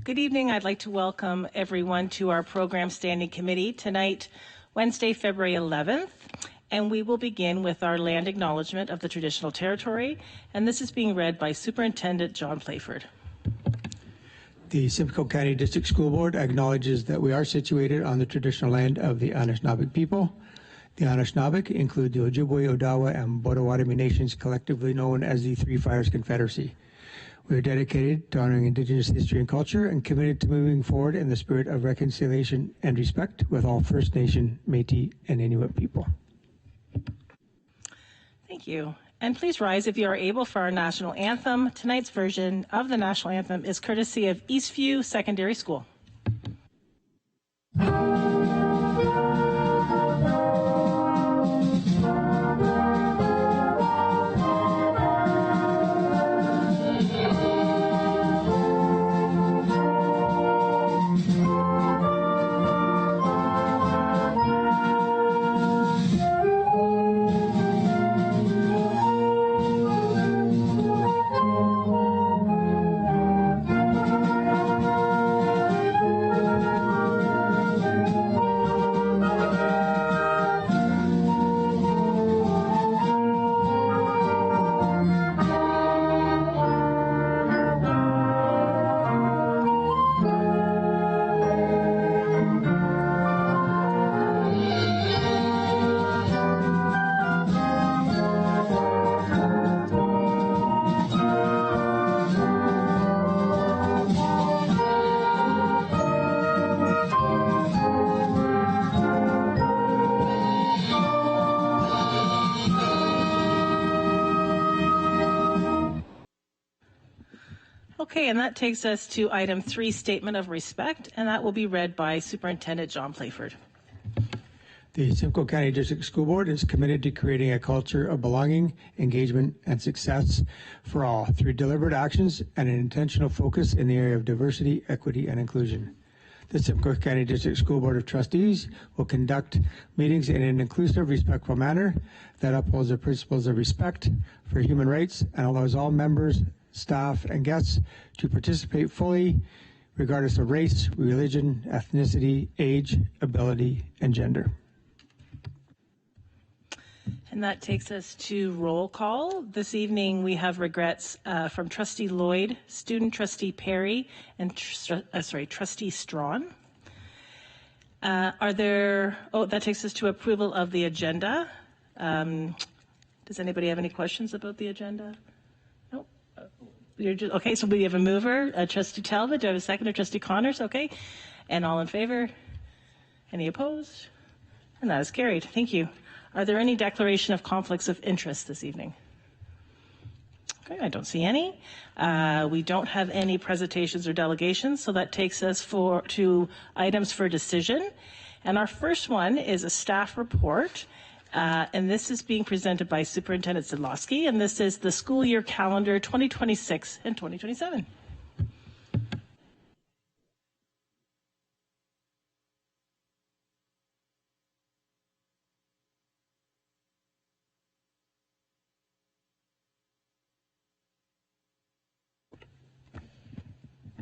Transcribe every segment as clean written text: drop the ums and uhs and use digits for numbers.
Good evening. I'd like to welcome everyone to our Program Standing Committee tonight, Wednesday, February 11th, and we will begin with our land acknowledgement of the traditional territory, and this is being read by Superintendent John Playford. The Simcoe County District School Board acknowledges that we are situated on the traditional land of the Anishinaabe people. The Anishinaabe include the Ojibwe, Odawa, and Potawatomi nations, collectively known as the Three Fires Confederacy. We are dedicated to honoring Indigenous history and culture and committed to moving forward in the spirit of reconciliation and respect with all First Nation, Métis, and Inuit people. Thank you. And please rise if you are able for our national anthem. Tonight's version of the national anthem is courtesy of Eastview Secondary School. Okay, and that takes us to item 3, Statement of Respect, and that will be read by Superintendent John Playford. The Simcoe County District School Board is committed to creating a culture of belonging, engagement, and success for all through deliberate actions and an intentional focus in the area of diversity, equity, and inclusion. The Simcoe County District School Board of Trustees will conduct meetings in an inclusive, respectful manner that upholds the principles of respect for human rights and allows all members, staff, and guests to participate fully, regardless of race, religion, ethnicity, age, ability, and gender. And that takes us to roll call. This evening we have regrets from Trustee Lloyd, Student Trustee Perry, and Trustee Strawn. That takes us to approval of the agenda. Does anybody have any questions about the agenda? No? Okay, so we have a mover, Trustee Talbot. Do I have a seconder? Trustee Connors? Okay. And all in favor? Any opposed? And that is carried. Thank you. Are there any declaration of conflicts of interest this evening? Okay, I don't see any. We don't have any presentations or delegations, so that takes us to items for decision. And our first one is a staff report, and this is being presented by Superintendent Zidlowski, and this is the school year calendar 2026 and 2027.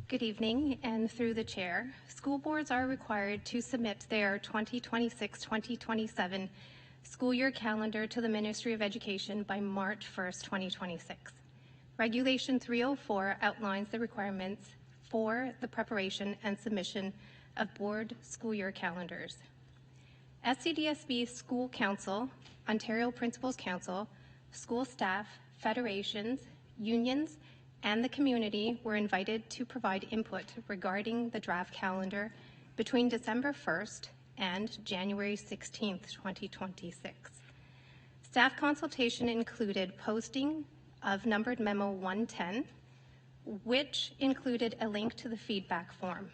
Good evening, and through the chair, school boards are required to submit their 2026-2027 school year calendar to the Ministry of Education by March 1st, 2026. Regulation 304 outlines the requirements for the preparation and submission of board school year calendars. SCDSB School Council, Ontario Principals Council, school staff, federations, unions, and the community were invited to provide input regarding the draft calendar between December 1st and January 16th, 2026. Staff consultation included posting of numbered memo 110, which included a link to the feedback form.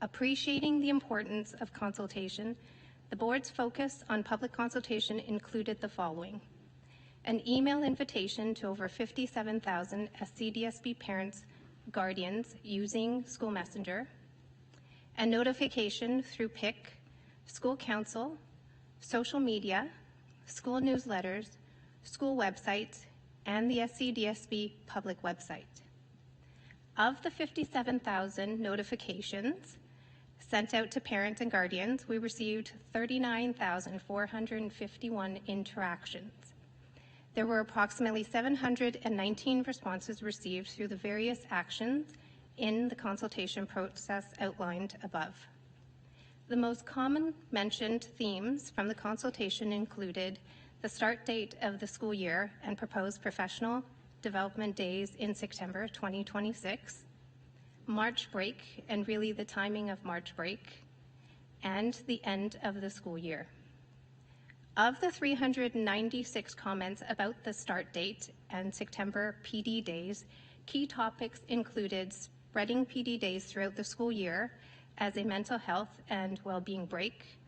Appreciating the importance of consultation, the board's focus on public consultation included the following: an email invitation to over 57,000 SCDSB parents, guardians using School Messenger, a notification through PIC, school council, social media, school newsletters, school websites, and the SCDSB public website. Of the 57,000 notifications sent out to parents and guardians, we received 39,451 interactions. There were approximately 719 responses received through the various actions in the consultation process outlined above. The most common mentioned themes from the consultation included the start date of the school year and proposed professional development days in September 2026, March break and really the timing of March break, and the end of the school year. Of the 396 comments about the start date and September PD days, key topics included spreading PD days throughout the school year as a mental health and well-being break,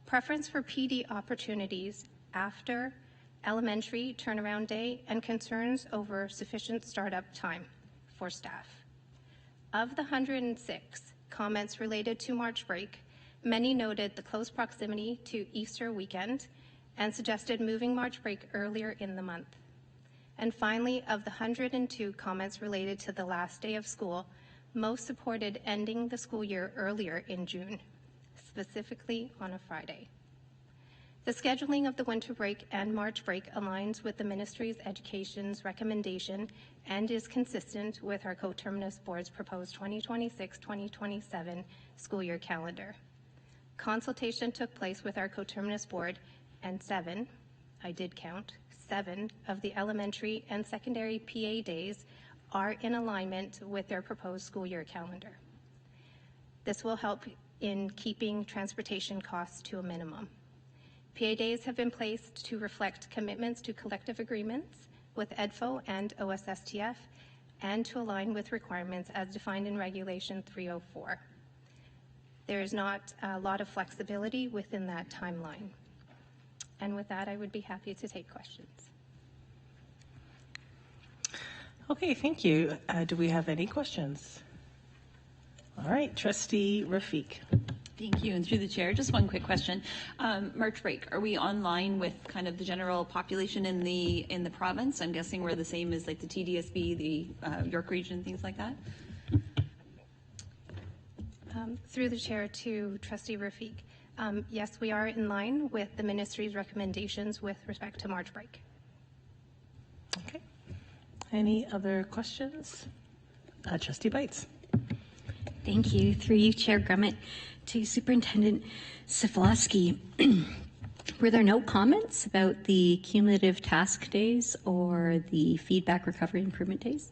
preference for PD opportunities after elementary turnaround day, and concerns over sufficient startup time for staff. Of the 106 comments related to March break, many noted the close proximity to Easter weekend and suggested moving March break earlier in the month. And finally, of the 102 comments related to the last day of school, most supported ending the school year earlier in June, specifically on a Friday. The scheduling of the winter break and March break aligns with the Ministry's Education's recommendation and is consistent with our coterminous board's proposed 2026-2027 school year calendar. Consultation took place with our coterminous board, and I did count, 7 of the elementary and secondary PA days are in alignment with their proposed school year calendar. This will help in keeping transportation costs to a minimum. PA days have been placed to reflect commitments to collective agreements with EDFO and OSSTF and to align with requirements as defined in Regulation 304. There is not a lot of flexibility within that timeline. And with that, I would be happy to take questions. Okay, thank you. Do we have any questions? All right, Trustee Rafiq. Thank you. And through the chair, just one quick question. March break, are we online with kind of the general population in the province? I'm guessing we're the same as like the TDSB, the York region, things like that? Through the chair to Trustee Rafiq. Yes, we are in line with the ministry's recommendations with respect to March break. Okay. Any other questions? Trustee Bites. Thank you. Through you, Chair Grummett, to Superintendent Siflowski. Were there no comments about the cumulative task days or the feedback recovery improvement days?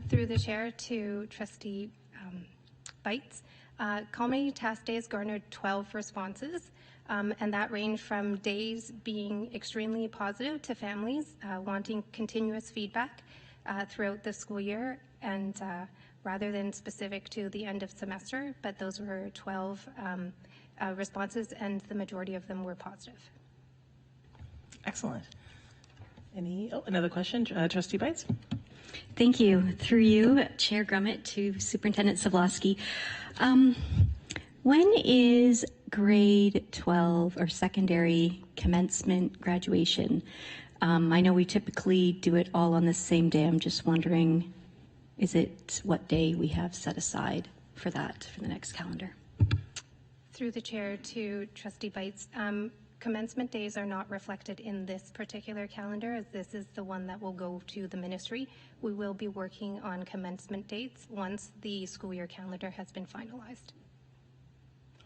Through the chair to Trustee Bites. Comedy task days garnered 12 responses, and that ranged from days being extremely positive to families wanting continuous feedback throughout the school year, and rather than specific to the end of semester, but those were 12 responses, and the majority of them were positive. Excellent. Another question, Trustee Bites? Thank you. Through you, Chair Grummett, to Superintendent Sivlowski. When is grade 12 or secondary commencement graduation? I know we typically do it all on the same day. I'm just wondering, is it what day we have set aside for that for the next calendar? Through the chair to Trustee Bites, commencement days are not reflected in this particular calendar, as this is the one that will go to the ministry. We will be working on commencement dates once the school year calendar has been finalized.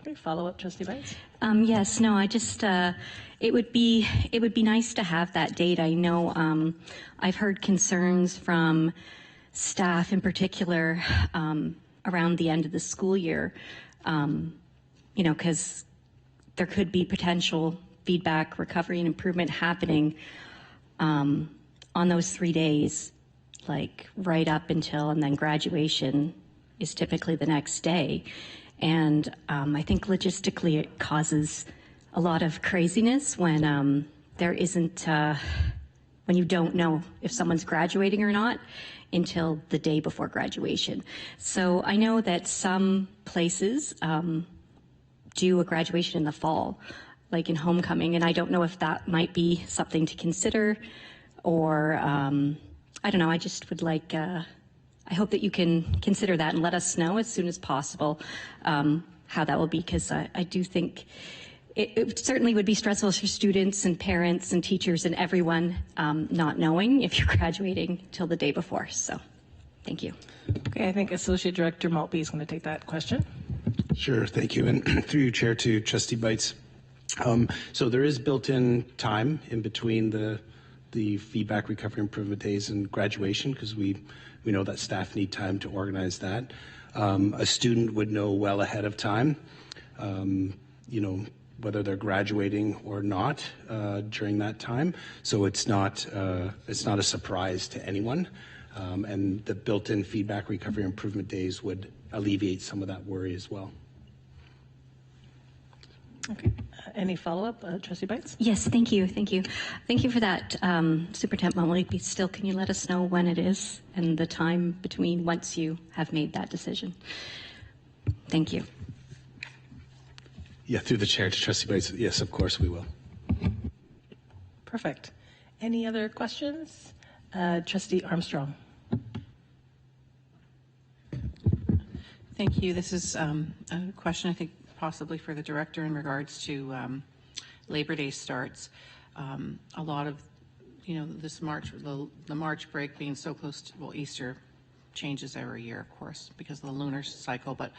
Okay, follow up, Trustee Bites. Yes, no, I just, it would be nice to have that date. I know I've heard concerns from staff in particular around the end of the school year, because there could be potential feedback, recovery, and improvement happening on those 3 days, like right up until, and then graduation is typically the next day. And I think logistically it causes a lot of craziness when there isn't, when you don't know if someone's graduating or not until the day before graduation. So I know that some places do a graduation in the fall, like in homecoming, and I don't know if that might be something to consider, or I don't know, I just would like a I hope that you can consider that and let us know as soon as possible how that will be, because I do think it certainly would be stressful for students and parents and teachers and everyone not knowing if you're graduating till the day before. So thank you. Okay, I think Associate Director Maltby is going to take that question. Sure, thank you. And through you, Chair, to Trustee Bites. So there is built-in time in between the feedback, recovery, improvement days and graduation, because we know that staff need time to organize that. A student would know well ahead of time, whether they're graduating or not during that time. So it's not a surprise to anyone. And the built-in feedback, recovery, improvement days would alleviate some of that worry as well. Okay. Any follow-up, Trustee Bites? Yes, thank you. Thank you. Thank you for that, Superintendent Maltby. Still, can you let us know when it is and the time between once you have made that decision? Thank you. Yeah, through the Chair to Trustee Bites, yes, of course we will. Perfect. Any other questions? Trustee Armstrong. Thank you. This is a question, I think, possibly for the director in regards to Labor Day starts. A lot of, this March, the March break being so close to, well, Easter changes every year, of course, because of the lunar cycle, but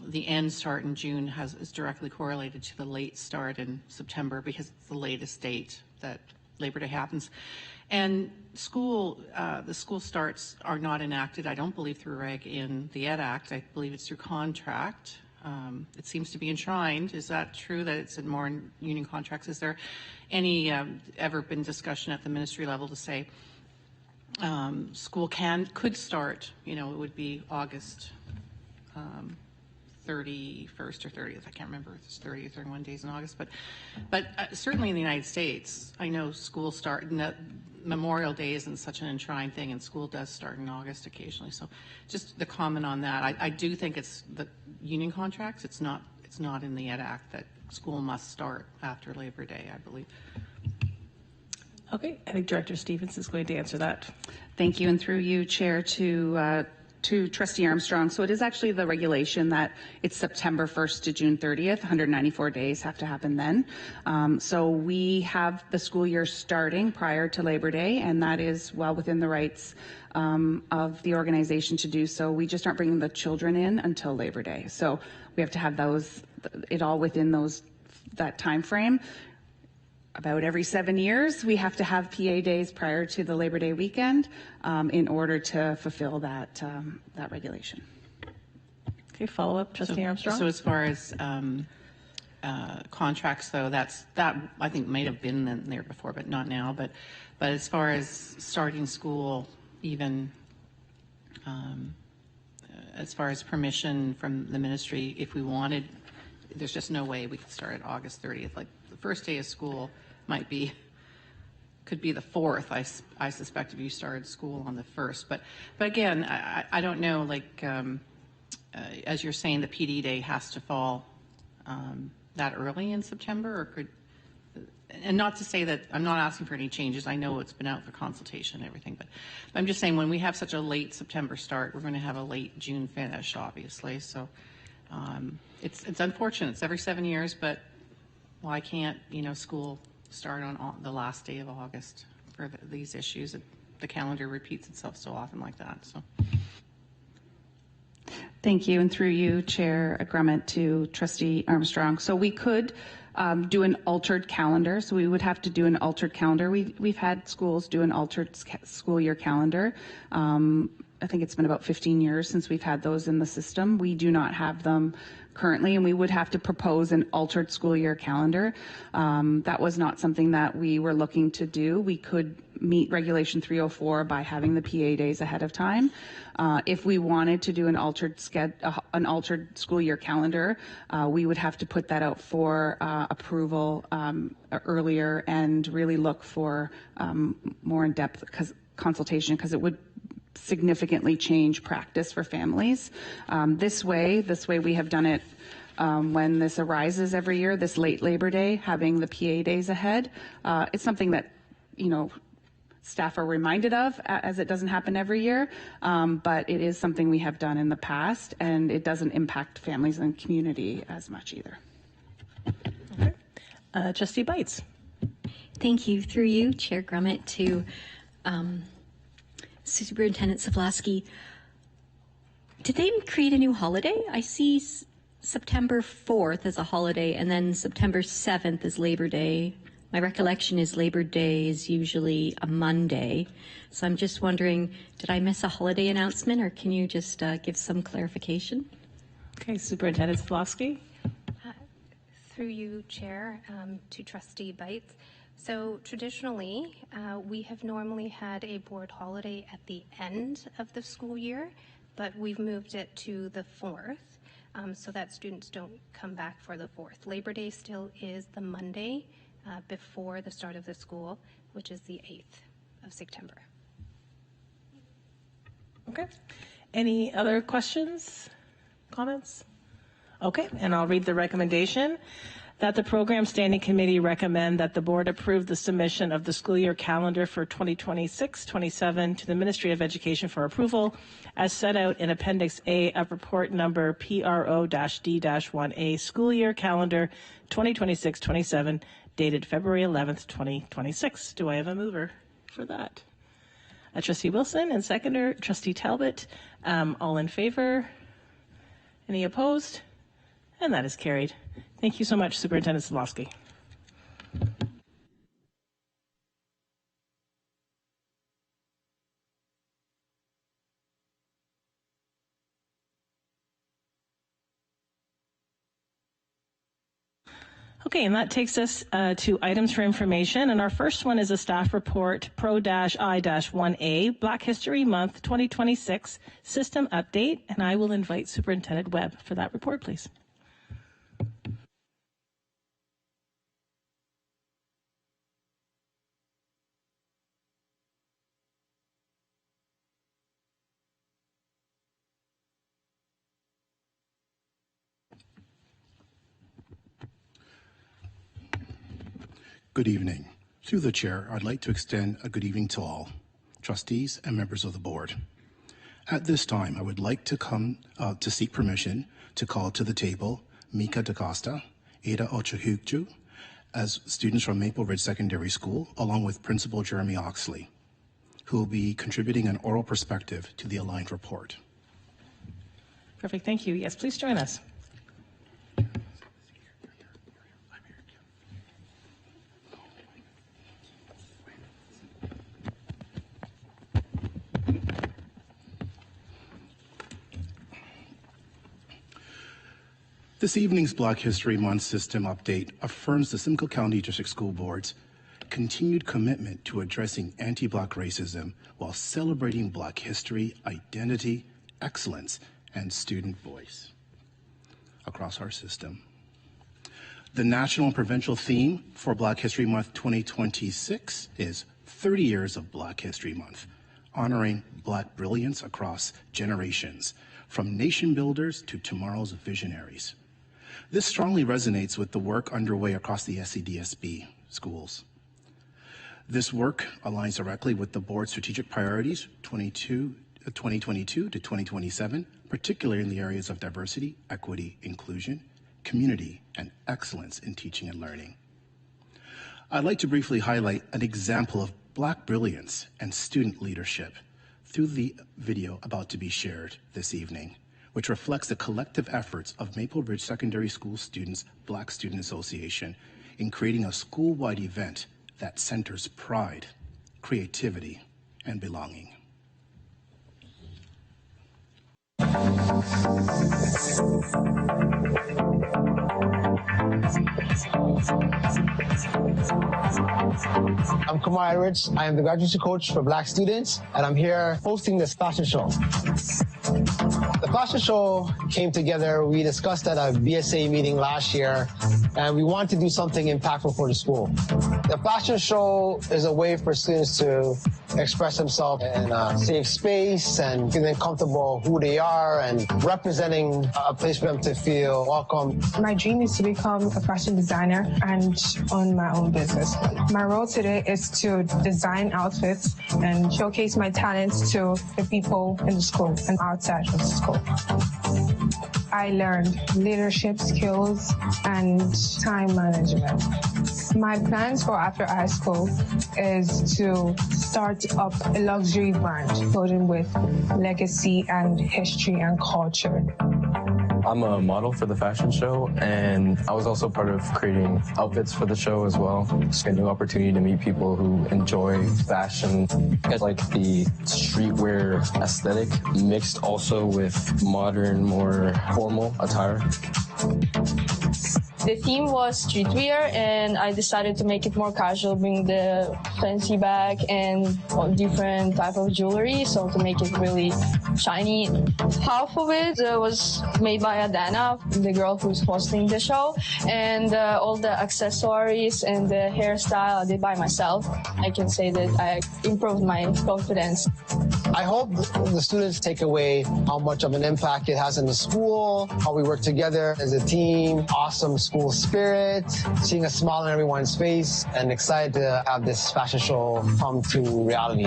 the end start in June is directly correlated to the late start in September because it's the latest date that Labor Day happens. And the school starts are not enacted, I don't believe, through reg in the Ed Act. I believe it's through contract. It seems to be enshrined. Is that true that it's in more in union contracts? Is there any ever been discussion at the ministry level to say school could start, it would be August 31st or 30th. I can't remember if it's 30 or 31 days in August, but certainly in the United States, I know school start. Memorial Day isn't such an enshrined thing, and school does start in August occasionally. So, just the comment on that. I do think it's the union contracts. It's not in the Ed Act that school must start after Labor Day, I believe. Okay, I think Director Stevens is going to answer that. Thank you, and through you, Chair, to Trustee Armstrong. So it is actually the regulation that it's September 1st to June 30th, 194 days have to happen then. So we have the school year starting prior to Labor Day, and that is well within the rights of the organization to do so. We just aren't bringing the children in until Labor Day. So we have to have it all within that time frame. About every 7 years, we have to have PA days prior to the Labor Day weekend in order to fulfill that regulation. Okay, follow up, Trustee Armstrong. So as far as contracts, though, that I think might have been in there before, but not now. But as far as starting school, even as far as permission from the ministry, if we wanted, there's just no way we could start at August 30th. Like the first day of school could be the 4th, I suspect, if you started school on the 1st. But again, I don't know, like, as you're saying, the PD day has to fall that early in September, and not to say that I'm not asking for any changes. I know it's been out for consultation and everything, but I'm just saying when we have such a late September start, we're going to have a late June finish, obviously. So it's unfortunate. It's every 7 years, but why can't school start on the last day of August for these issues? The calendar repeats itself so often like that. So. Thank you, and through you, Chair Grummett, to Trustee Armstrong. So we could do an altered calendar. So we would have to do an altered calendar. We've had schools do an altered school year calendar. I think it's been about 15 years since we've had those in the system. We do not have them currently, and we would have to propose an altered school year calendar. That was not something that we were looking to do. We could meet Regulation 304 by having the PA days ahead of time. If we wanted to do an altered school year calendar, we would have to put that out for approval earlier and really look for more in-depth consultation, because it would significantly change practice for families. This way we have done it when this arises every year, this late Labor Day, having the PA days ahead. It's something that, staff are reminded of, as it doesn't happen every year, but it is something we have done in the past, and it doesn't impact families and community as much either. Okay. Trustee Bites. Thank you. Through you, Chair Grummett, to Superintendent Savlasky. Did they create a new holiday? I see September 4th as a holiday, and then September 7th is Labor Day. My recollection is Labor Day is usually a Monday. So I'm just wondering, did I miss a holiday announcement, or can you just give some clarification? Okay, Superintendent Savlasky. Through you, Chair, to Trustee Bites. So traditionally, we have normally had a board holiday at the end of the school year, but we've moved it to the 4th so that students don't come back for the 4th. Labor Day still is the Monday before the start of the school, which is the 8th of September. Okay. Any other questions, comments? Okay, and I'll read the recommendation. That the Program Standing Committee recommend that the board approve the submission of the school year calendar for 2026-27 to the Ministry of Education for approval as set out in Appendix A of report number PRO-D-1A school year calendar 2026-27 dated February 11th, 2026. Do I have a mover for that? Trustee Wilson and seconder, Trustee Talbot. All in favor? Any opposed? And that is carried. Thank you so much, Superintendent Savlasky. Okay, and that takes us to items for information. And our first one is a staff report, Pro-I-1A, Black History Month 2026 System Update. And I will invite Superintendent Webb for that report, please. Good evening. Through the chair, I'd like to extend a good evening to all trustees and members of the board. At this time, I would like to come to seek permission to call to the table Mika DaCosta, Ada Ochohukju, as students from Maple Ridge Secondary School, along with Principal Jeremy Oxley, who will be contributing an oral perspective to the aligned report. Perfect, thank you. Yes, please join us. This evening's Black History Month system update affirms the Simcoe County District School Board's continued commitment to addressing anti-Black racism while celebrating Black history, identity, excellence, and student voice across our system. The national and provincial theme for Black History Month 2026 is 30 Years of Black History Month, honoring Black brilliance across generations, from nation builders to tomorrow's visionaries. This strongly resonates with the work underway across the SCDSB schools. This work aligns directly with the board's strategic priorities 2022 to 2027, particularly in the areas of diversity, equity, inclusion, community, and excellence in teaching and learning. I'd like to briefly highlight an example of Black brilliance and student leadership through the video about to be shared this evening, which reflects the collective efforts of Maple Ridge Secondary School Students Black Student Association in creating a school-wide event that centers pride, creativity, and belonging. I'm Kamar Edwards. I am the graduate coach for Black students, and I'm here hosting this fashion show. The fashion show came together. We discussed at a BSA meeting last year, and we wanted to do something impactful for the school. The fashion show is a way for students to express themselves in a safe space and feeling comfortable who they are and representing a place for them to feel welcome. My dream is to become a fashion designer and own my own business. My role today is to design outfits and showcase my talents to the people in the school and outside of the school. I learned leadership skills and time management. My plans for after high school is to start up a luxury brand clothing with legacy and history and culture. I'm a model for the fashion show, and I was also part of creating outfits for the show as well. It's a new opportunity to meet people who enjoy fashion. I like the streetwear aesthetic mixed also with modern, more formal attire. The theme was streetwear, and I decided to make it more casual, bring the fancy bag and different type of jewelry, so to make it really shiny. Half of it was made by Adana, the girl who's hosting the show, and all the accessories and the hairstyle I did by myself. I can say that I improved my confidence. I hope the students take away how much of an impact it has in the school, how we work together as a team, awesome school spirit, seeing a smile on everyone's face, and excited to have this fashion show come to reality.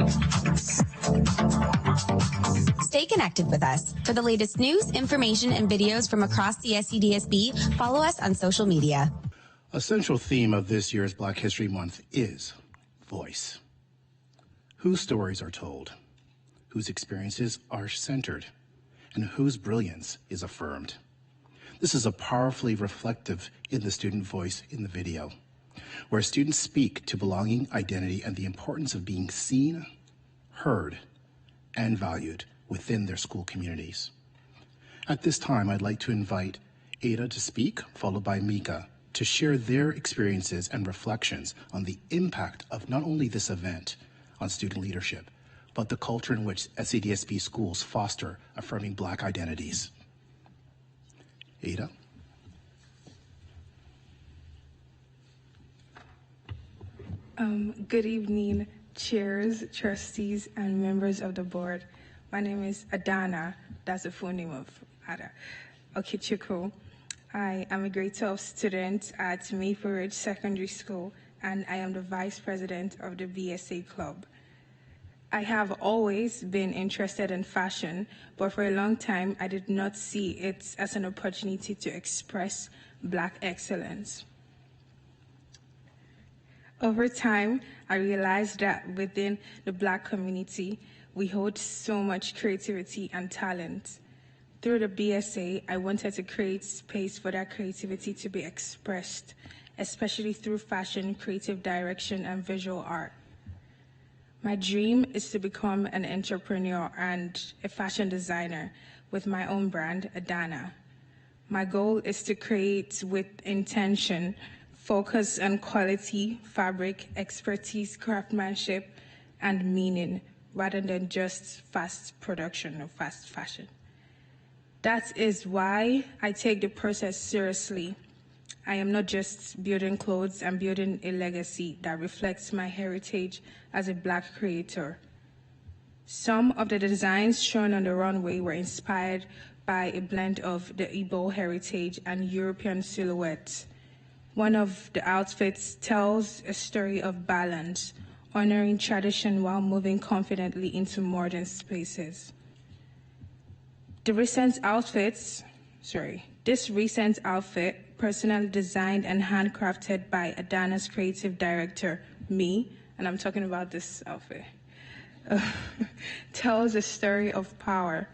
Stay connected with us. For the latest news, information, and videos from across the SCDSB, follow us on social media. A central theme of this year's Black History Month is voice. Whose stories are told, whose experiences are centered, and whose brilliance is affirmed. This is a powerfully reflective in the student voice in the video, where students speak to belonging, identity, and the importance of being seen, heard, and valued within their school communities. At this time, I'd like to invite Ada to speak, followed by Mika, to share their experiences and reflections on the impact of not only this event on student leadership, but the culture in which SCDSB schools foster affirming Black identities. Ada? Good evening, chairs, trustees, and members of the board. My name is Adana. That's the full name of Ada Okichukwu. I am a grade 12 student at Maple Ridge Secondary School, and I am the vice president of the BSA Club. I have always been interested in fashion, but for a long time, I did not see it as an opportunity to express Black excellence. Over time, I realized that within the Black community, we hold so much creativity and talent. Through the BSA, I wanted to create space for that creativity to be expressed, especially through fashion, creative direction, and visual art. My dream is to become an entrepreneur and a fashion designer with my own brand, Adana. My goal is to create with intention, focus on quality, fabric, expertise, craftsmanship, and meaning, rather than just fast production or fast fashion. That is why I take the process seriously. I am not just building clothes, I'm building a legacy that reflects my heritage as a Black creator. Some of the designs shown on the runway were inspired by a blend of the Igbo heritage and European silhouettes. One of the outfits tells a story of balance, honoring tradition while moving confidently into modern spaces. This recent outfit, personally designed and handcrafted by Adana's creative director, me, and I'm talking about this outfit, tells a story of power.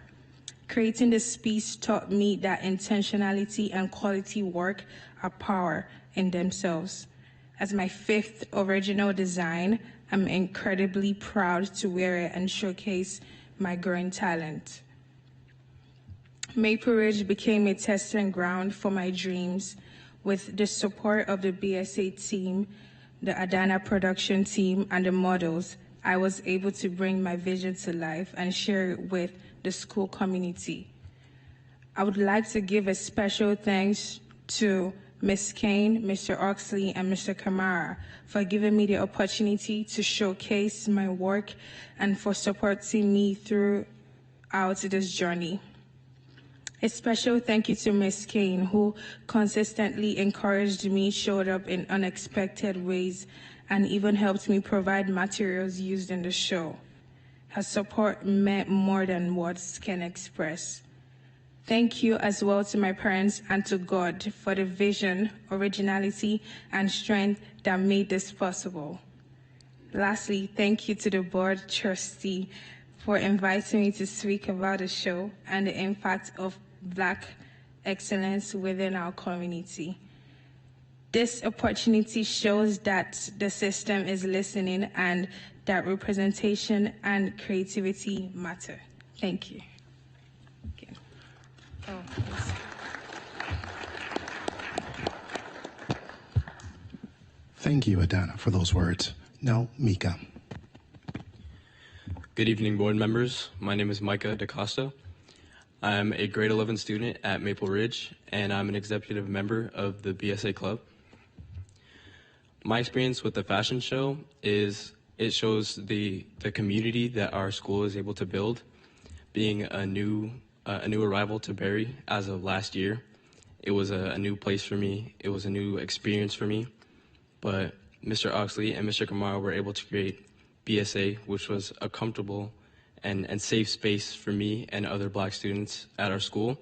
Creating this piece taught me that intentionality and quality work are power in themselves. As my 5th original design, I'm incredibly proud to wear it and showcase my growing talent. Maple Ridge became a testing ground for my dreams. With the support of the BSA team, the Adana production team, and the models, I was able to bring my vision to life and share it with the school community. I would like to give a special thanks to Ms. Kane, Mr. Oxley, and Mr. Kamara for giving me the opportunity to showcase my work and for supporting me throughout this journey. A special thank you to Ms. Kane, who consistently encouraged me, showed up in unexpected ways, and even helped me provide materials used in the show. Her support meant more than words can express. Thank you as well to my parents and to God for the vision, originality, and strength that made this possible. Lastly, thank you to the board trustee for inviting me to speak about the show and the impact of Black excellence within our community. This opportunity shows that the system is listening and that representation and creativity matter. Thank you. Okay. Thank you, Adana, for those words. Now, Mika. Good evening, board members. My name is Micah DaCosta. I'm a grade 11 student at Maple Ridge, and I'm an executive member of the BSA Club. My experience with the fashion show is it shows the community that our school is able to build. Being a new arrival to Barrie as of last year, it was a new place for me. It was a new experience for me. But Mr. Oxley and Mr. Kamara were able to create BSA, which was a comfortable and safe space for me and other Black students at our school.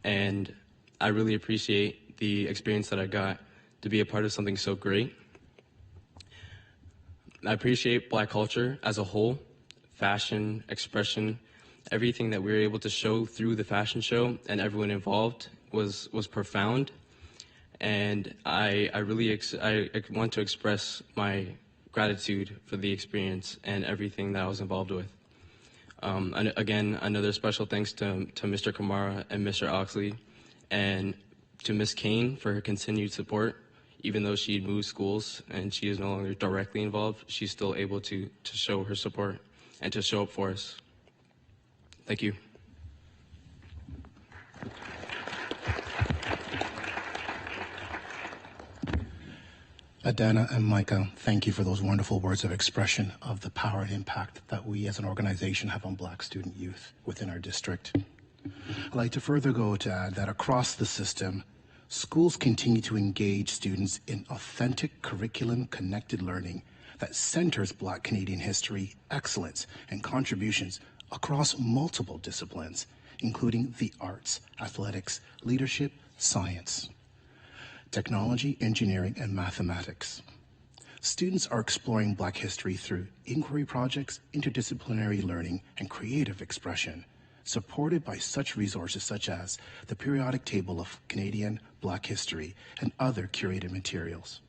And I really appreciate the experience that I got to be a part of something so great. I appreciate Black culture as a whole, fashion, expression, everything that we were able to show through the fashion show and everyone involved was profound. And I want to express my gratitude for the experience and everything that I was involved with. And again, another special thanks to Mr. Kamara and Mr. Oxley, and to Ms. Kane for her continued support. Even though she moved schools and she is no longer directly involved, she's still able to show her support and to show up for us. Thank you. Adana and Micah, thank you for those wonderful words of expression of the power and impact that we as an organization have on Black student youth within our district. I'd like to further go to add that across the system, schools continue to engage students in authentic curriculum-connected learning that centers Black Canadian history, excellence, and contributions across multiple disciplines, including the arts, athletics, leadership, science, technology, engineering, and mathematics. Students are exploring Black history through inquiry projects, interdisciplinary learning, and creative expression, supported by such resources such as the Periodic Table of Canadian Black History and other curated materials.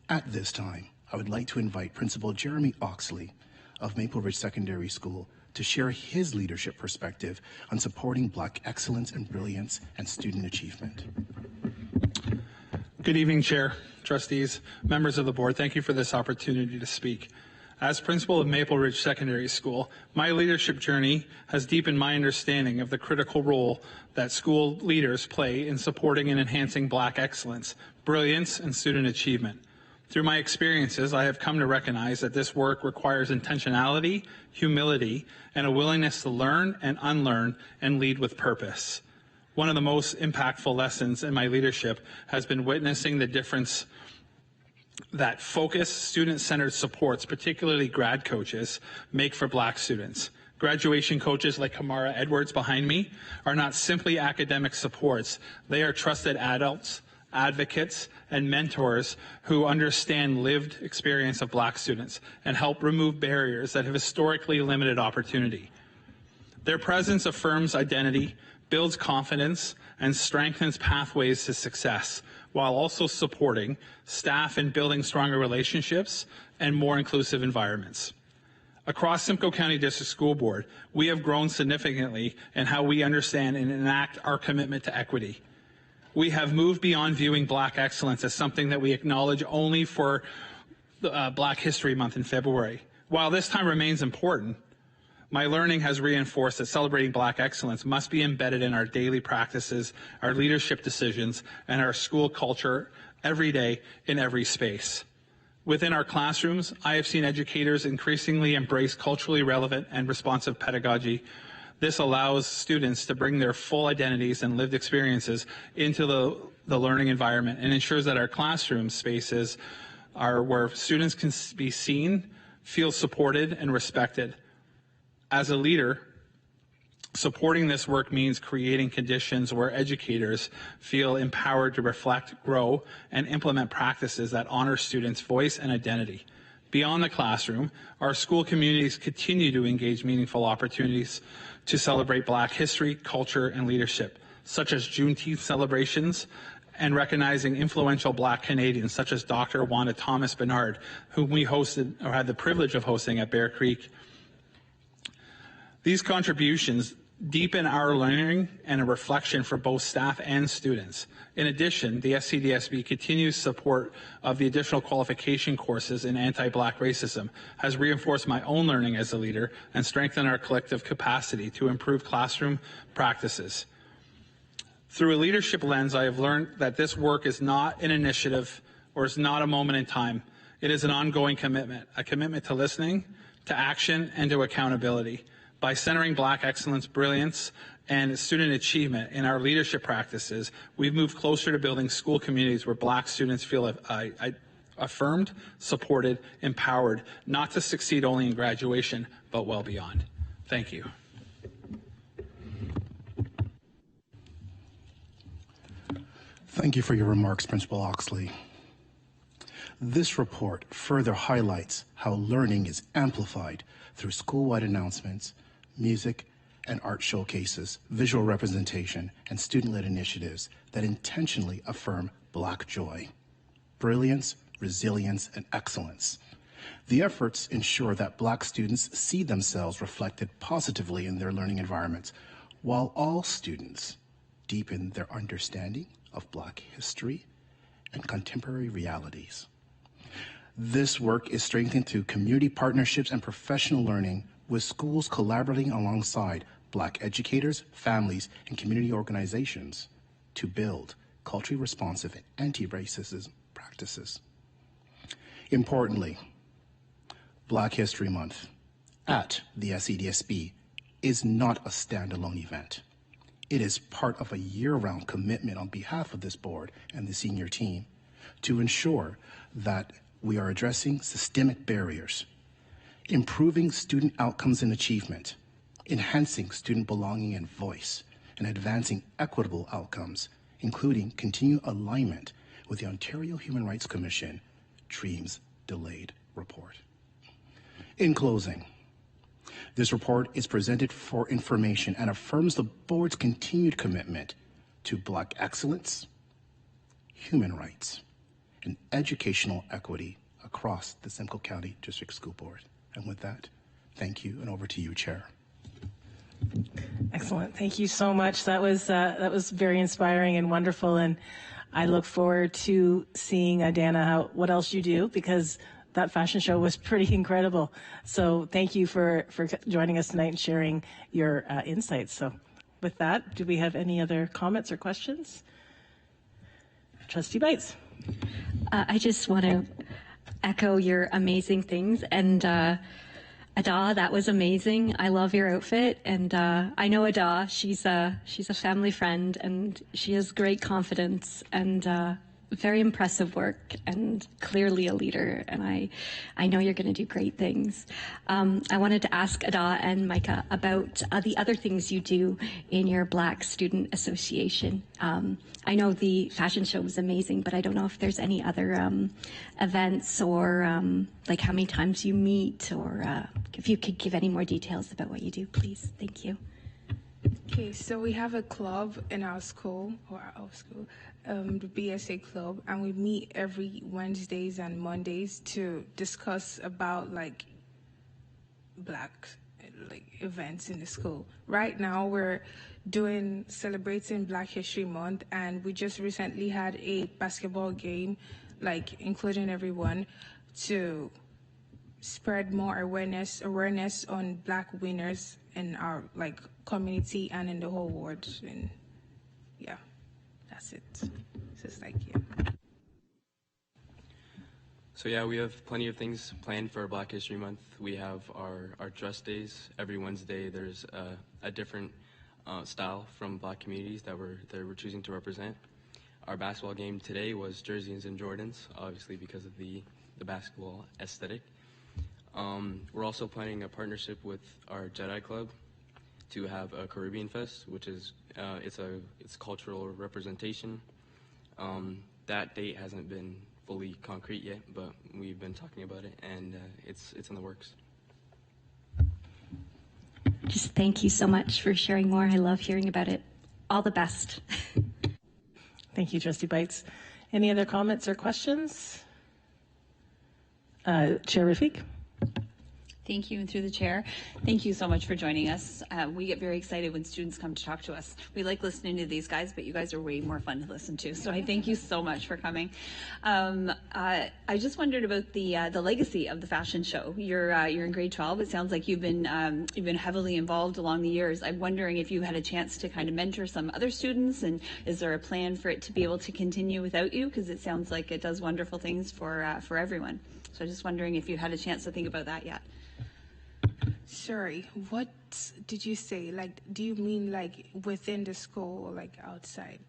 At this time, I would like to invite Principal Jeremy Oxley of Maple Ridge Secondary School to share his leadership perspective on supporting Black excellence and brilliance and student achievement. Good evening, Chair, trustees, members of the board. Thank you for this opportunity to speak. As principal of Maple Ridge Secondary School, my leadership journey has deepened my understanding of the critical role that school leaders play in supporting and enhancing Black excellence, brilliance, and student achievement. Through my experiences, I have come to recognize that this work requires intentionality, humility, and a willingness to learn and unlearn and lead with purpose. One of the most impactful lessons in my leadership has been witnessing the difference that focused, student-centered supports, particularly grad coaches, make for Black students. Graduation coaches like Kamara Edwards behind me are not simply academic supports. They are trusted adults, advocates, and mentors who understand lived experience of Black students and help remove barriers that have historically limited opportunity. Their presence affirms identity, builds confidence, and strengthens pathways to success, while also supporting staff in building stronger relationships and more inclusive environments. Across Simcoe County District School Board, we have grown significantly in how we understand and enact our commitment to equity. We have moved beyond viewing Black excellence as something that we acknowledge only for Black History Month in February. While this time remains important, My learning has reinforced that celebrating Black excellence must be embedded in our daily practices, our leadership decisions, and our school culture every day in every space. Within our classrooms, I have seen educators increasingly embrace culturally relevant and responsive pedagogy. This allows students to bring their full identities and lived experiences into the learning environment and ensures that our classroom spaces are where students can be seen, feel supported, and respected. As a leader, supporting this work means creating conditions where educators feel empowered to reflect, grow, and implement practices that honor students' voice and identity. Beyond the classroom, our school communities continue to engage meaningful opportunities to celebrate Black history, culture, and leadership, such as Juneteenth celebrations and recognizing influential Black Canadians such as Dr. Wanda Thomas Bernard, whom we hosted or had the privilege of hosting at Bear Creek. These contributions deepen our learning and a reflection for both staff and students. In addition, the SCDSB continues support of the additional qualification courses in anti-Black racism, has reinforced my own learning as a leader and strengthened our collective capacity to improve classroom practices. Through a leadership lens, I have learned that this work is not an initiative or is not a moment in time. It is an ongoing commitment, a commitment to listening, to action, and to accountability. By centering Black excellence, brilliance, and student achievement in our leadership practices, we've moved closer to building school communities where Black students feel affirmed, supported, empowered, not to succeed only in graduation, but well beyond. Thank you. Thank you for your remarks, Principal Oxley. This report further highlights how learning is amplified through school-wide announcements, music and art showcases, visual representation, and student-led initiatives that intentionally affirm Black joy, brilliance, resilience, and excellence. The efforts ensure that Black students see themselves reflected positively in their learning environments, while all students deepen their understanding of Black history and contemporary realities. This work is strengthened through community partnerships and professional learning, with schools collaborating alongside Black educators, families, and community organizations to build culturally responsive and anti-racism practices. Importantly, Black History Month at the SCDSB is not a standalone event. It is part of a year-round commitment on behalf of this board and the senior team to ensure that we are addressing systemic barriers, improving student outcomes and achievement, enhancing student belonging and voice, and advancing equitable outcomes, including continued alignment with the Ontario Human Rights Commission, TREAM's delayed report. In closing, this report is presented for information and affirms the board's continued commitment to Black excellence, human rights, and educational equity across the Simcoe County District School Board. And with that, thank you, and over to you, Chair. Excellent. Thank you so much. That was very inspiring and wonderful, and I look forward to seeing, Dana, what else you do, because that fashion show was pretty incredible. So thank you for joining us tonight and sharing your insights. So with that, do we have any other comments or questions? Trustee Bites. I just want to echo your amazing things. And Ada, that was amazing. I love your outfit. And I know Ada, she's a family friend, and she has great confidence and very impressive work, and clearly a leader. And I know you're going to do great things. I wanted to ask Ada and Micah about the other things you do in your Black Student Association. I know the fashion show was amazing, but I don't know if there's any other events or like how many times you meet, or if you could give any more details about what you do, please. Thank you. Okay, so we have a club in our school, the BSA club, and we meet every Wednesdays and Mondays to discuss about Black events in the school. Right now we're celebrating Black History Month, and we just recently had a basketball game, including everyone, to spread more awareness on Black winners in our like community and in the whole world. And yeah, that's it. It's just like yeah. So yeah, we have plenty of things planned for Black History Month. We have our Trust Days. Every Wednesday there's a different style from Black communities that we're choosing to represent. Our basketball game today was Jerseys and Jordans, obviously because of the basketball aesthetic. We're also planning a partnership with our Jedi Club to have a Caribbean Fest, which is it's cultural representation. That date hasn't been fully concrete yet, but we've been talking about it, and it's in the works. Just thank you so much for sharing more. I love hearing about it. All the best. Thank you, Trustee Bites. Any other comments or questions? Chair Rafik. Thank you, and through the chair, thank you so much for joining us. We get very excited when students come to talk to us. We like listening to these guys, but you guys are way more fun to listen to. So I thank you so much for coming. I just wondered about the legacy of the fashion show. You're in grade 12. It sounds like you've been heavily involved along the years. I'm wondering if you had a chance to kind of mentor some other students, and is there a plan for it to be able to continue without you? Because it sounds like it does wonderful things for everyone. So I'm just wondering if you had a chance to think about that yet. Sorry, what did you say? Like, do you mean like within the school or like outside?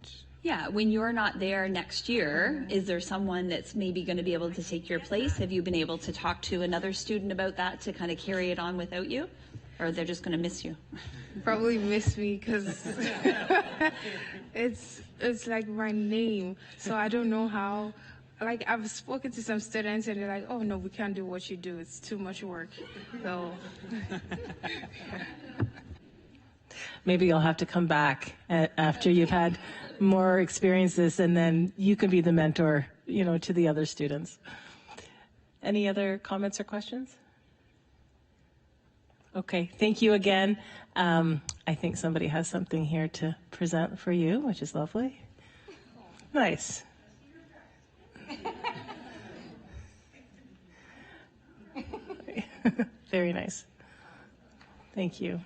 Yeah, when you're not there next year, is there someone that's maybe going to be able to take your place? Have you been able to talk to another student about that to kind of carry it on without you? Or they're just going to miss you? Probably miss me because it's like my name. So I don't know how. Like, I've spoken to some students and they're like, oh no, we can't do what you do. It's too much work. So Maybe you'll have to come back after you've had more experiences, and then you can be the mentor, to the other students. Any other comments or questions? Okay, thank you again. I think somebody has something here to present for you, which is lovely. Nice. Very nice. Thank you.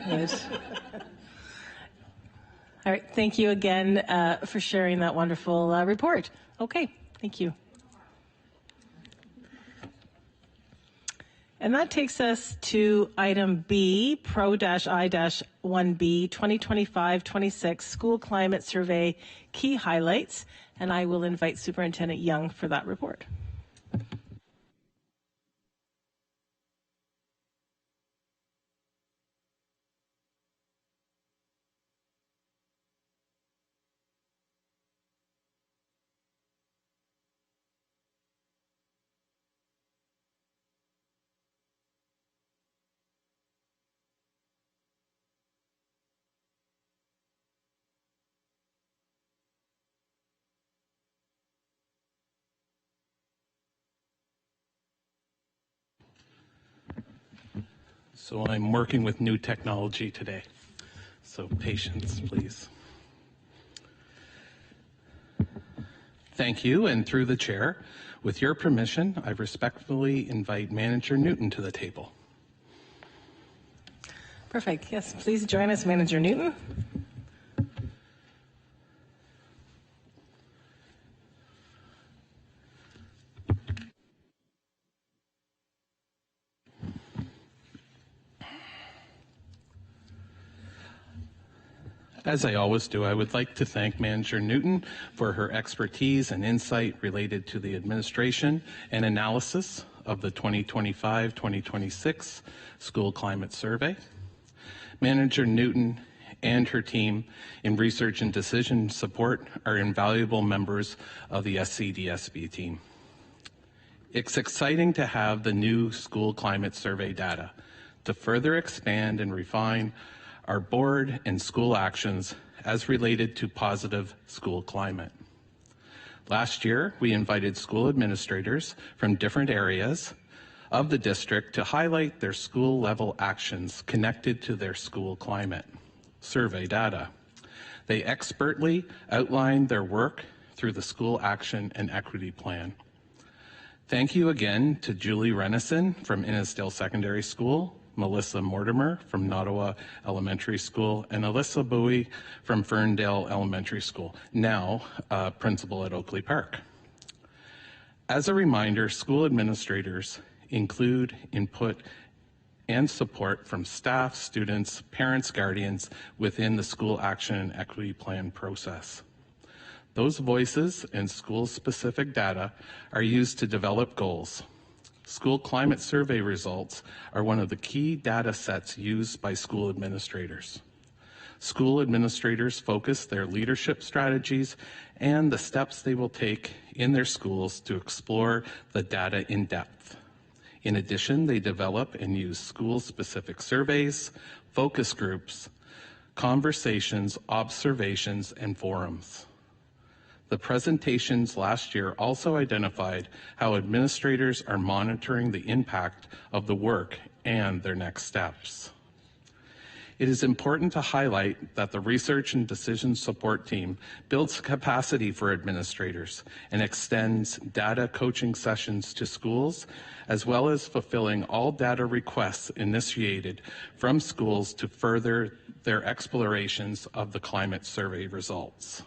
Good. All right, thank you again for sharing that wonderful report. Okay, thank you. And that takes us to item B, Pro-I-1B 2025-26 School Climate Survey Key Highlights, and I will invite Superintendent Young for that report. So I'm working with new technology today. So patience, please. Thank you, and through the chair, with your permission, I respectfully invite Manager Newton to the table. Perfect. Yes, please join us, Manager Newton. As I always do, I would like to thank Manager Newton for her expertise and insight related to the administration and analysis of the 2025-2026 School Climate Survey. Manager Newton and her team in research and decision support are invaluable members of the SCDSB team. It's exciting to have the new School Climate Survey data to further expand and refine our board and school actions as related to positive school climate. Last year, we invited school administrators from different areas of the district to highlight their school level actions connected to their school climate survey data. They expertly outlined their work through the School Action and Equity Plan. Thank you again to Julie Renison from Innisdale Secondary School, Melissa Mortimer from Nottawa Elementary School, and Alyssa Bowie from Ferndale Elementary School, now principal at Oakley Park. As a reminder, school administrators include input and support from staff, students, parents, guardians within the School Action and Equity Plan process. Those voices and school-specific data are used to develop goals. School climate survey results are one of the key data sets used by school administrators. School administrators focus their leadership strategies and the steps they will take in their schools to explore the data in depth. In addition, they develop and use school-specific surveys, focus groups, conversations, observations, and forums. The presentations last year also identified how administrators are monitoring the impact of the work and their next steps. It is important to highlight that the Research and Decision Support Team builds capacity for administrators and extends data coaching sessions to schools, as well as fulfilling all data requests initiated from schools to further their explorations of the climate survey results.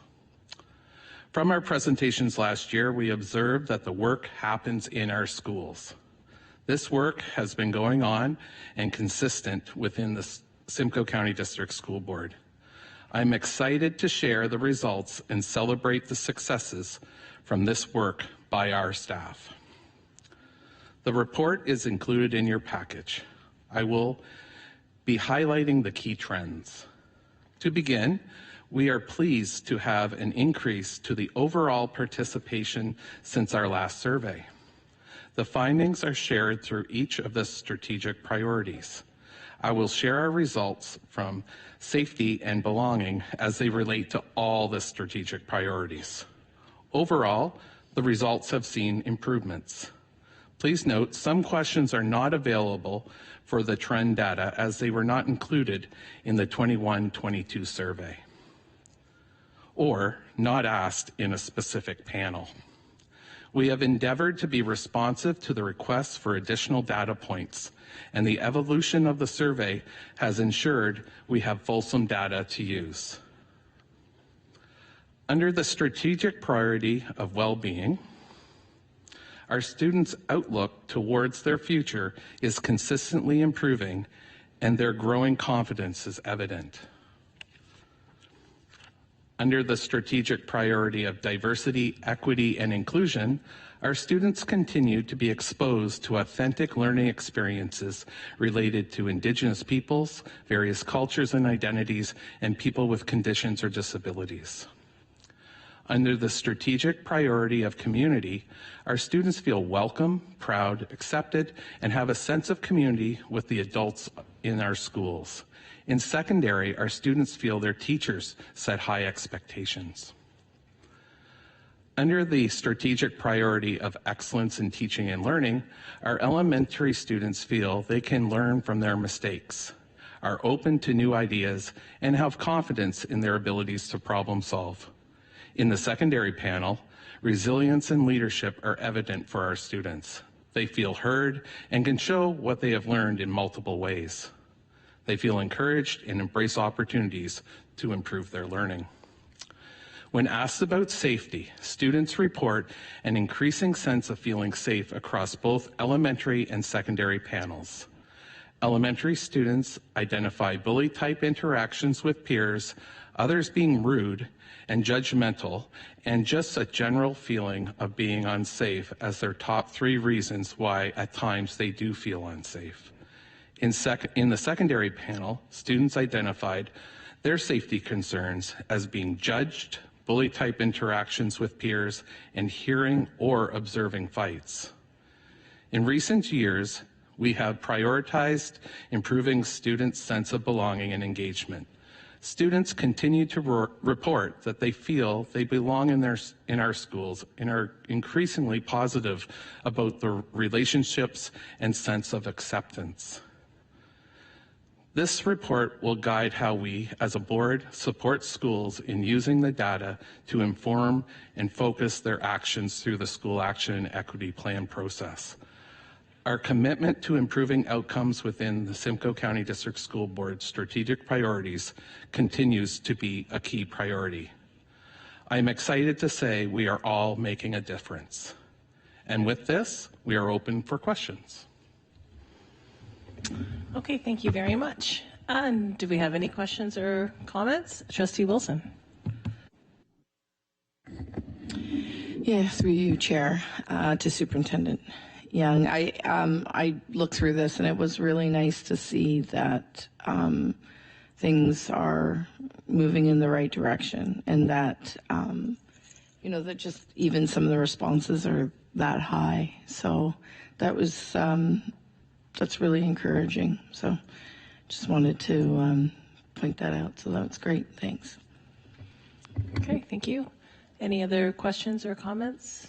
From our presentations last year, we observed that the work happens in our schools. This work has been going on and consistent within the Simcoe County District School Board. I'm excited to share the results and celebrate the successes from this work by our staff. The report is included in your package. I will be highlighting the key trends. To begin, we are pleased to have an increase to the overall participation since our last survey. The findings are shared through each of the strategic priorities. I will share our results from safety and belonging as they relate to all the strategic priorities. Overall, the results have seen improvements. Please note, some questions are not available for the trend data as they were not included in the 21-22 survey, or not asked in a specific panel. We have endeavored to be responsive to the requests for additional data points, and the evolution of the survey has ensured we have fulsome data to use. Under the strategic priority of well-being, our students' outlook towards their future is consistently improving, and their growing confidence is evident. Under the strategic priority of diversity, equity, and inclusion, our students continue to be exposed to authentic learning experiences related to Indigenous peoples, various cultures and identities, and people with conditions or disabilities. Under the strategic priority of community, our students feel welcome, proud, accepted, and have a sense of community with the adults in our schools. In secondary, our students feel their teachers set high expectations. Under the strategic priority of excellence in teaching and learning, our elementary students feel they can learn from their mistakes, are open to new ideas, and have confidence in their abilities to problem solve. In the secondary panel, resilience and leadership are evident for our students. They feel heard and can show what they have learned in multiple ways. They feel encouraged and embrace opportunities to improve their learning. When asked about safety, students report an increasing sense of feeling safe across both elementary and secondary panels. Elementary students identify bully-type interactions with peers, others being rude and judgmental, and just a general feeling of being unsafe as their top 3 reasons why at times they do feel unsafe. In the secondary panel, students identified their safety concerns as being judged, bully-type interactions with peers, and hearing or observing fights. In recent years, we have prioritized improving students' sense of belonging and engagement. Students continue to report that they feel they belong in our schools and are increasingly positive about the relationships and sense of acceptance. This report will guide how we, as a board, support schools in using the data to inform and focus their actions through the School Action and Equity Plan process. Our commitment to improving outcomes within the Simcoe County District School Board strategic priorities continues to be a key priority. I am excited to say we are all making a difference. And with this, we are open for questions. Okay, thank you very much. And do we have any questions or comments? Trustee Wilson. Yeah, through you, Chair, to Superintendent Young. I looked through this, and it was really nice to see that things are moving in the right direction, and that that just even some of the responses are that high. So that was that's really encouraging. So just wanted to point that out. So that's great. Thanks. Okay, thank you. Any other questions or comments?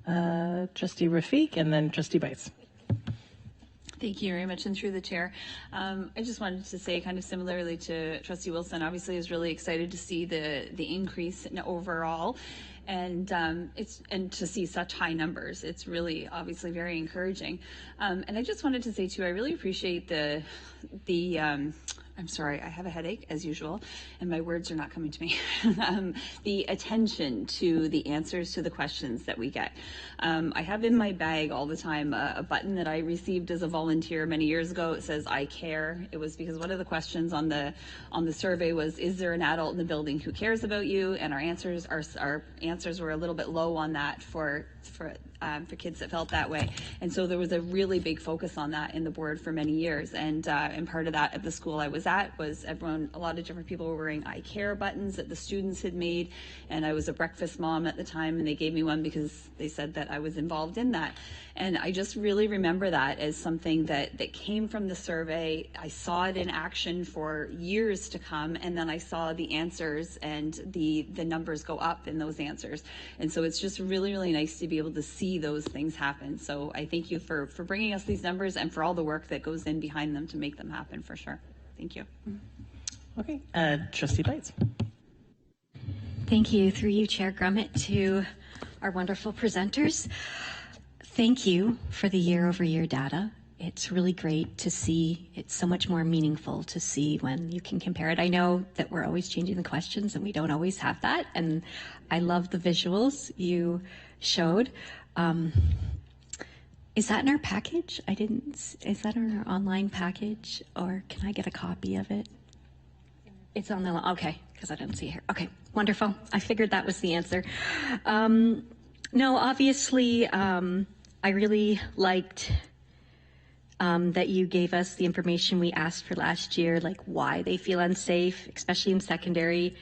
Trustee Rafiq and then Trustee Bites. Thank you very much, and through the chair. I just wanted to say, kind of similarly to Trustee Wilson, obviously is really excited to see the increase in overall, and to see such high numbers. It's really obviously very encouraging. And I just wanted to say too, I really appreciate the I'm sorry, I have a headache as usual, and my words are not coming to me. The attention to the answers to the questions that we get. I have in my bag all the time a button that I received as a volunteer many years ago. It says, "I care." It was because one of the questions on the survey was, "Is there an adult in the building who cares about you?" And our answers were a little bit low on that for kids that felt that way. And so there was a really big focus on that in the board for many years. And part of that at the school I was at was a lot of different people were wearing "I care" buttons that the students had made. And I was a breakfast mom at the time, and they gave me one because they said that I was involved in that. And I just really remember that as something that came from the survey. I saw it in action for years to come, and then I saw the answers and the numbers go up in those answers. And so it's just really, really nice to be able to see those things happen. So I thank you for bringing us these numbers and for all the work that goes in behind them to make them happen, for sure. Thank you. Okay, Trustee Bites. Thank you, through you, Chair Grummett, to our wonderful presenters. Thank you for the year-over-year data. It's really great to see. It's so much more meaningful to see when you can compare it. I know that we're always changing the questions and we don't always have that. And I love the visuals you showed. Is that in our package? Is that in our online package, or can I get a copy of it? It's on the, okay, because I didn't see it here. Okay, wonderful. I figured that was the answer. No, obviously, I really liked that you gave us the information we asked for last year, like why they feel unsafe, especially in secondary,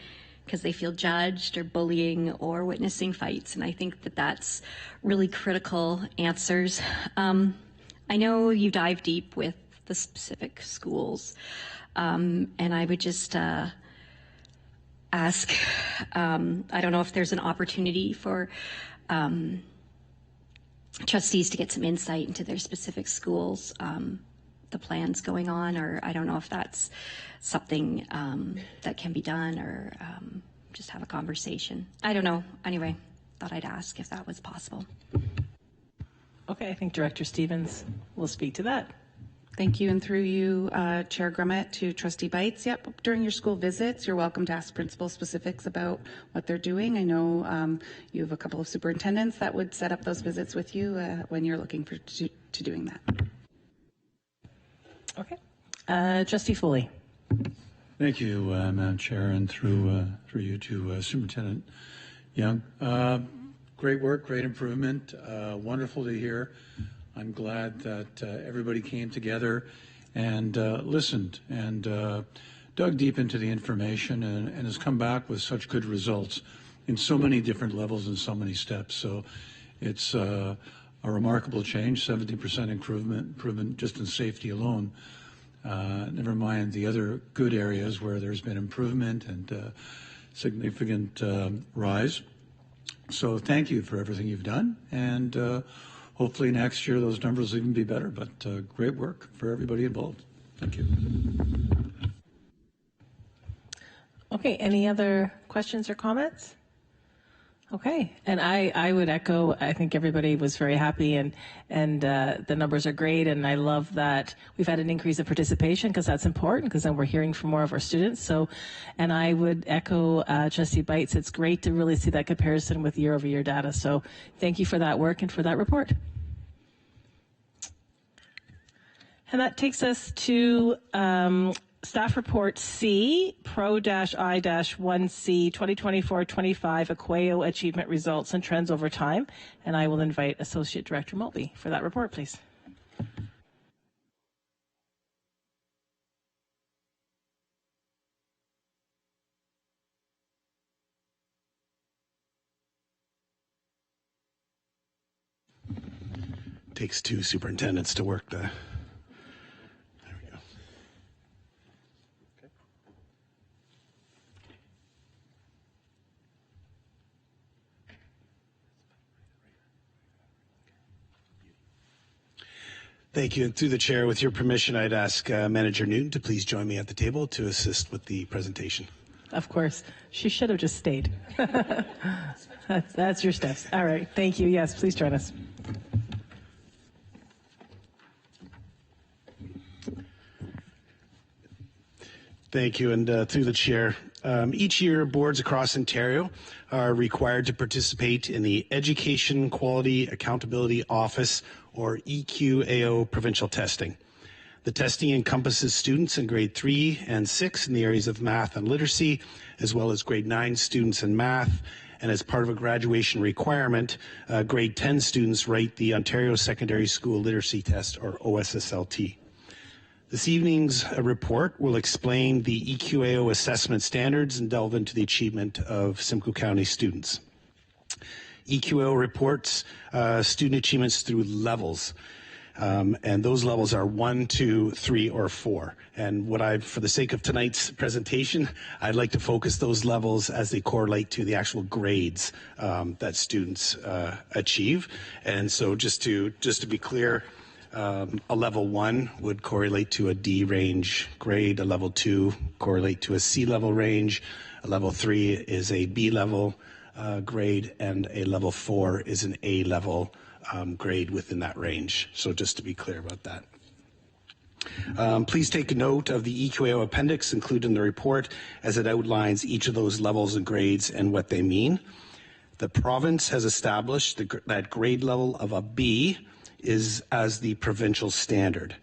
because they feel judged or bullying or witnessing fights. And I think that that's really critical answers. I know you dive deep with the specific schools, and I would just ask, I don't know if there's an opportunity for trustees to get some insight into their specific schools, the plans going on, or I don't know if that's something that can be done, or just have a conversation. I don't know. Anyway, thought I'd ask if that was possible. Okay, I think Director Stevens will speak to that. Thank you, and through you, Chair Grummett, to Trustee Bites. Yep, during your school visits, you're welcome to ask principal specifics about what they're doing. I know you have a couple of superintendents that would set up those visits with you when you're looking to doing that. Okay, Trustee Foley. Thank you, Madam Chair, and through you to Superintendent Young. Great work, great improvement. Wonderful to hear. I'm glad that everybody came together and listened and dug deep into the information and has come back with such good results in so many different levels and so many steps. So it's a remarkable change, 70% improvement just in safety alone. Never mind the other good areas where there's been improvement and significant rise. So thank you for everything you've done, and hopefully next year those numbers will even be better, but great work for everybody involved. Thank you. Okay, any other questions or comments? Okay, and I would echo, I think everybody was very happy and the numbers are great, and I love that we've had an increase of participation because that's important, because then we're hearing from more of our students. So, and I would echo Trustee Bites, it's great to really see that comparison with year-over-year data. So thank you for that work and for that report. And that takes us to Staff Report C, Pro-I-1C 2024-25 Aqueo Achievement Results and Trends Over Time. And I will invite Associate Director Mulvey for that report, please. Takes two superintendents to work the. Thank you. And through the chair, with your permission, I'd ask Manager Newton to please join me at the table to assist with the presentation. Of course. She should have just stayed. That's your steps. All right. Thank you. Yes, please join us. Thank you. And through the chair, each year boards across Ontario are required to participate in the Education Quality Accountability Office, or EQAO, provincial testing. The testing encompasses students in grade 3 and 6 in the areas of math and literacy, as well as grade 9 students in math. And as part of a graduation requirement, grade 10 students write the Ontario Secondary School Literacy Test, or OSSLT. This evening's report will explain the EQAO assessment standards and delve into the achievement of Simcoe County students. EQAO reports student achievements through levels, and those levels are 1, 2, 3, or 4. And for the sake of tonight's presentation, I'd like to focus those levels as they correlate to the actual grades that students achieve. And so just to be clear, a level 1 would correlate to a D range grade, a level 2 correlate to a C level range, a level 3 is a B level grade, and a level 4 is an A level grade within that range. So just to be clear about that. Please take note of the EQAO appendix included in the report as it outlines each of those levels and grades and what they mean. The province has established that grade level of a B is as the provincial standard.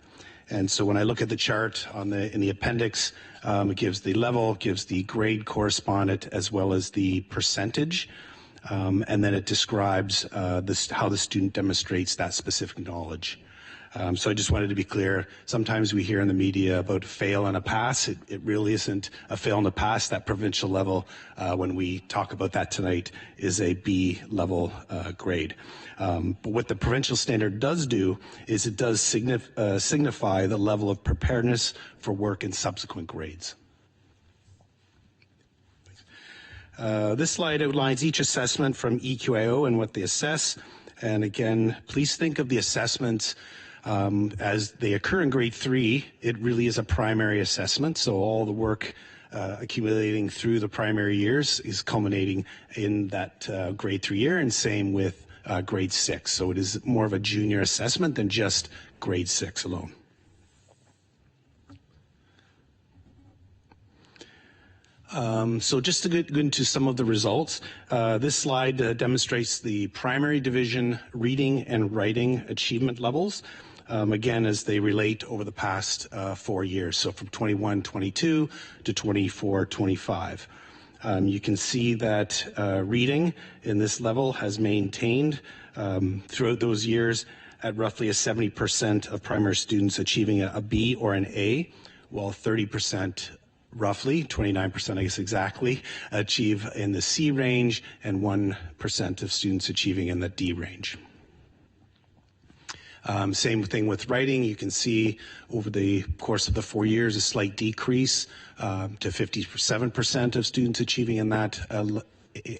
And so when I look at the chart in the appendix, it gives the level, gives the grade correspondent, as well as the percentage, and then it describes how the student demonstrates that specific knowledge. So I just wanted to be clear. Sometimes we hear in the media about fail and a pass. It really isn't a fail and a pass. That provincial level, when we talk about that tonight, is a B level grade. But what the provincial standard does do is it does signify the level of preparedness for work in subsequent grades. This slide outlines each assessment from EQAO and what they assess. And again, please think of the assessments as they occur in grade 3. It really is a primary assessment, so all the work accumulating through the primary years is culminating in that grade 3 year, and same with grade 6. So it is more of a junior assessment than just grade 6 alone. So just to get into some of the results, this slide demonstrates the primary division reading and writing achievement levels, again, as they relate over the past 4 years, so from 21-22 to 24-25. You can see that reading in this level has maintained throughout those years at roughly a 70% of primary students achieving a B or an A, while 30%, roughly 29%, I guess exactly, achieve in the C range, and 1% of students achieving in the D range. Same thing with writing. You can see over the course of the 4 years a slight decrease to 57% of students achieving in that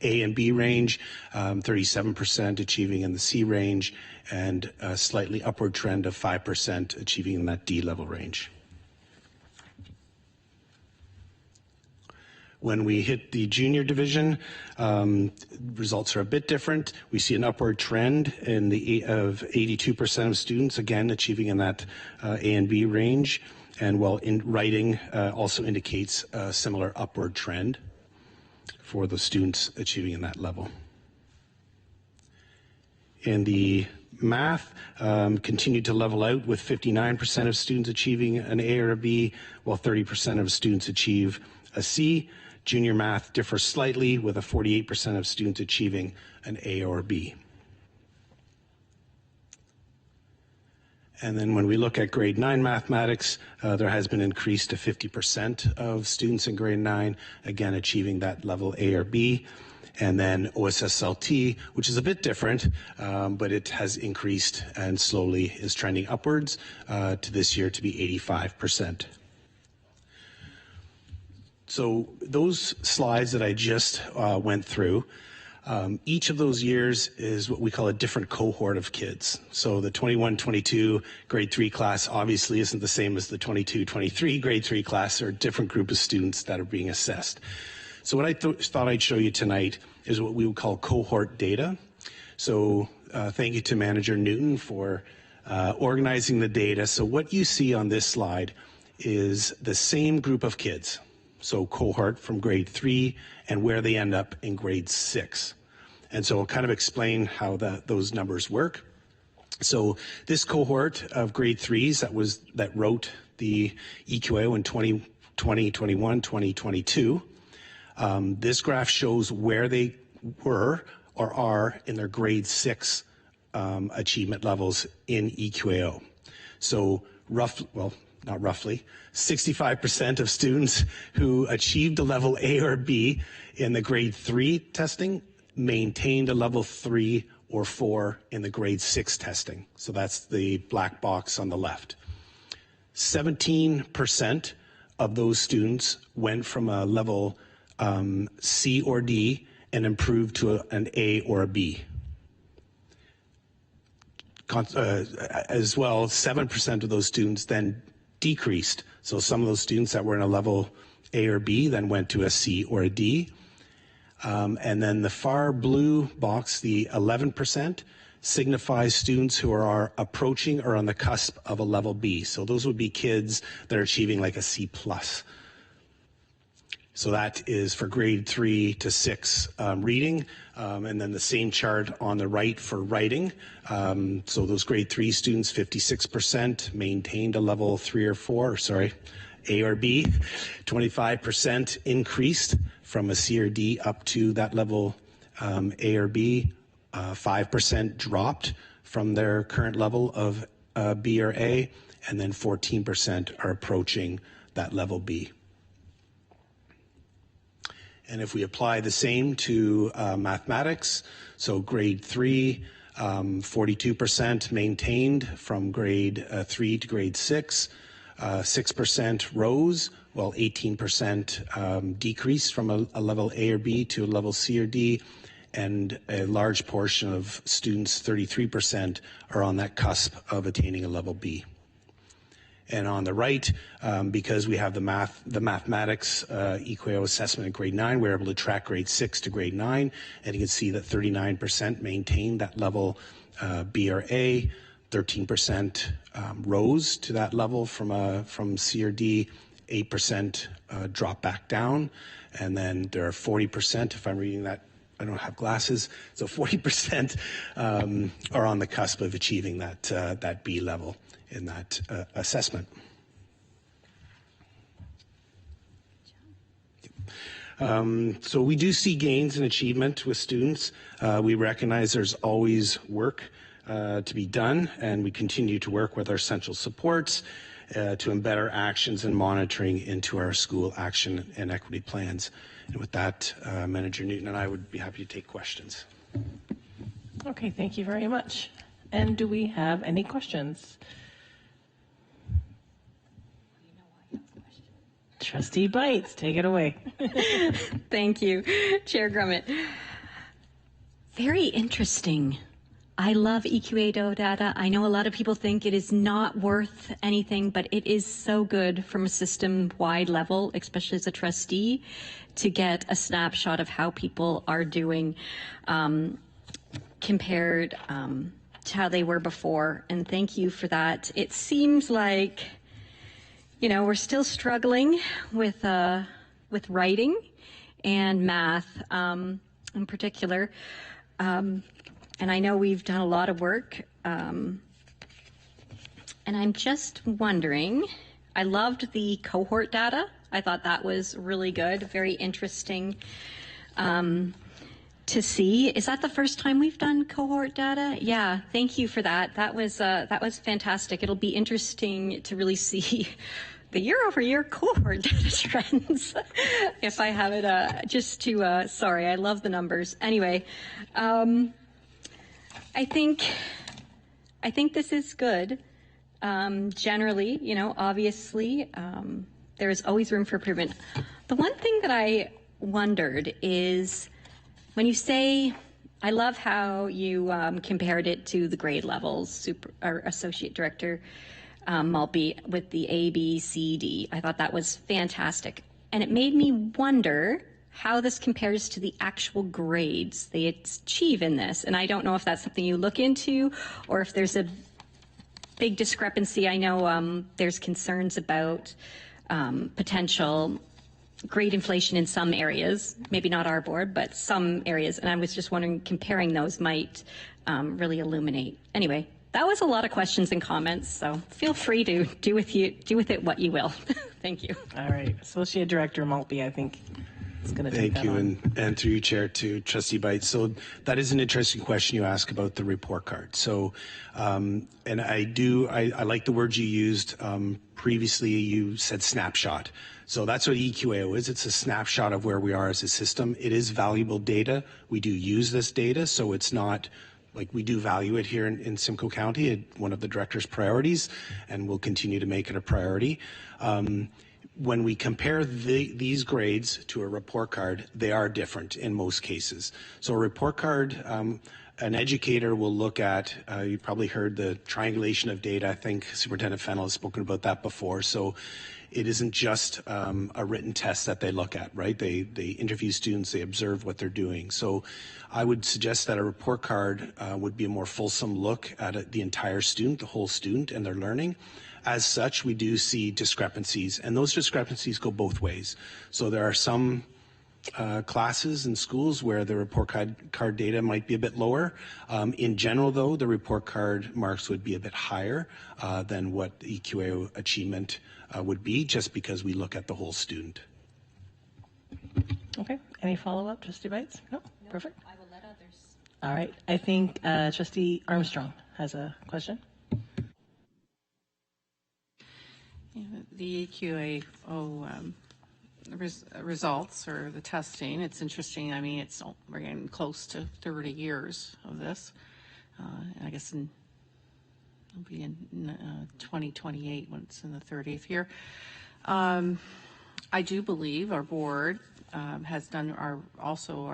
A and B range, 37% achieving in the C range, and a slightly upward trend of 5% achieving in that D level range. When we hit the junior division, results are a bit different. We see an upward trend in of 82% of students, again, achieving in that A and B range. And while in writing also indicates a similar upward trend for the students achieving in that level. In the math, continued to level out with 59% of students achieving an A or a B, while 30% of students achieve a C. Junior math differs slightly with a 48% of students achieving an A or B. And then when we look at grade 9 mathematics, there has been increase to 50% of students in grade 9, again achieving that level A or B. And then OSSLT, which is a bit different, but it has increased and slowly is trending upwards to this year to be 85%. So those slides that I just went through, each of those years is what we call a different cohort of kids. So the 21-22 grade 3 class obviously isn't the same as the 22-23 grade 3 class. They're a different group of students that are being assessed. So what I thought I'd show you tonight is what we would call cohort data. So thank you to Manager Newton for organizing the data. So what you see on this slide is the same group of kids. So cohort from grade 3 and where they end up in grade 6. And so I'll kind of explain how those numbers work. So this cohort of grade 3s that wrote the EQAO in 2020, 21, 2022, this graph shows where they were or are in their grade 6 achievement levels in EQAO. So not roughly, 65% of students who achieved a level A or B in the grade 3 testing maintained a level 3 or 4 in the grade 6 testing. So that's the black box on the left. 17% of those students went from a level C or D and improved to an A or a B. As well, 7% of those students then decreased. So some of those students that were in a level A or B then went to a C or a D. And then the far blue box, the 11%, signifies students who are approaching or on the cusp of a level B. So those would be kids that are achieving like a C+. So that is for grade 3 to 6 reading, and then the same chart on the right for writing. So those grade 3 students, 56% maintained a level 3 or 4, A or B. 25% increased from a C or D up to that level A or B. 5% dropped from their current level of B or A, and then 14% are approaching that level B. And if we apply the same to mathematics, so grade 3, 42% maintained from grade 3 to grade 6, 6% rose, while 18% decreased from a level A or B to a level C or D, and a large portion of students, 33%, are on that cusp of attaining a level B. And on the right, because we have the mathematics EQAO assessment at grade 9, we're able to track grade 6 to grade 9, and you can see that 39% maintained that level B or A, 13% rose to that level from C or D, 8% drop back down, and then there are 40%, if I'm reading that, I don't have glasses, so 40% are on the cusp of achieving that B level in that assessment. So we do see gains in achievement with students. We recognize there's always work to be done, and we continue to work with our central supports to embed our actions and monitoring into our school action and equity plans. And with that, Manager Newton and I would be happy to take questions. Okay, thank you very much. And do we have any questions? Trustee Bites, take it away. Thank you, Chair Grummett. Very interesting I love EQA data. I know a lot of people think it is not worth anything, but it is so good from a system-wide level, especially as a trustee, to get a snapshot of how people are doing compared to how they were before. And thank you for that. It seems like, you know, we're still struggling with writing and math in particular. And I know we've done a lot of work, and I'm just wondering, I loved the cohort data. I thought that was really good, very interesting to see. Is that the first time we've done cohort data? Yeah, thank you for that. That was fantastic. It'll be interesting to really see the year-over-year cohort data trends. If I have it, just to, sorry, I love the numbers. Anyway, I think this is good. Generally, you know, obviously, there is always room for improvement. The one thing that I wondered is when you say, I love how you compared it to the grade levels, or Associate Director Maltby with the A, B, C, D. I thought that was fantastic. And it made me wonder how this compares to the actual grades they achieve in this. And I don't know if that's something you look into or if there's a big discrepancy. I know there's concerns about potential grade inflation in some areas, maybe not our board, but some areas. And I was just wondering, comparing those might really illuminate. Anyway, that was a lot of questions and comments, so feel free to do with it what you will. Thank you. All right, Associate Director Maltby, I think is going to take that on. Thank you, and through you, Chair, to Trustee Bites. So that is an interesting question you ask about the report card. So, and I like the words you used. Previously, you said snapshot. So that's what EQAO is. It's a snapshot of where we are as a system. It is valuable data. We do use this data, so it's not like we do value it here in Simcoe County, one of the director's priorities, and we'll continue to make it a priority. When we compare these grades to a report card, they are different in most cases. So a report card, an educator will look at, you probably heard the triangulation of data. I think Superintendent Fennell has spoken about that before. So it isn't just a written test that they look at, right? They interview students, they observe what they're doing. So I would suggest that a report card would be a more fulsome look at the entire student, the whole student and their learning. As such, we do see discrepancies, and those discrepancies go both ways. So there are some classes and schools where the report card data might be a bit lower. In general, though, the report card marks would be a bit higher than what the EQA achievement would be, just because we look at the whole student. Okay. Any follow-up, Trustee Bites? No? Perfect. I will let others. All right. I think Trustee Armstrong has a question. The EQAO results or the testing, it's interesting. I mean, we're getting close to 30 years of this. I guess it'll be in 2028 when it's in the 30th year. I do believe our board has done our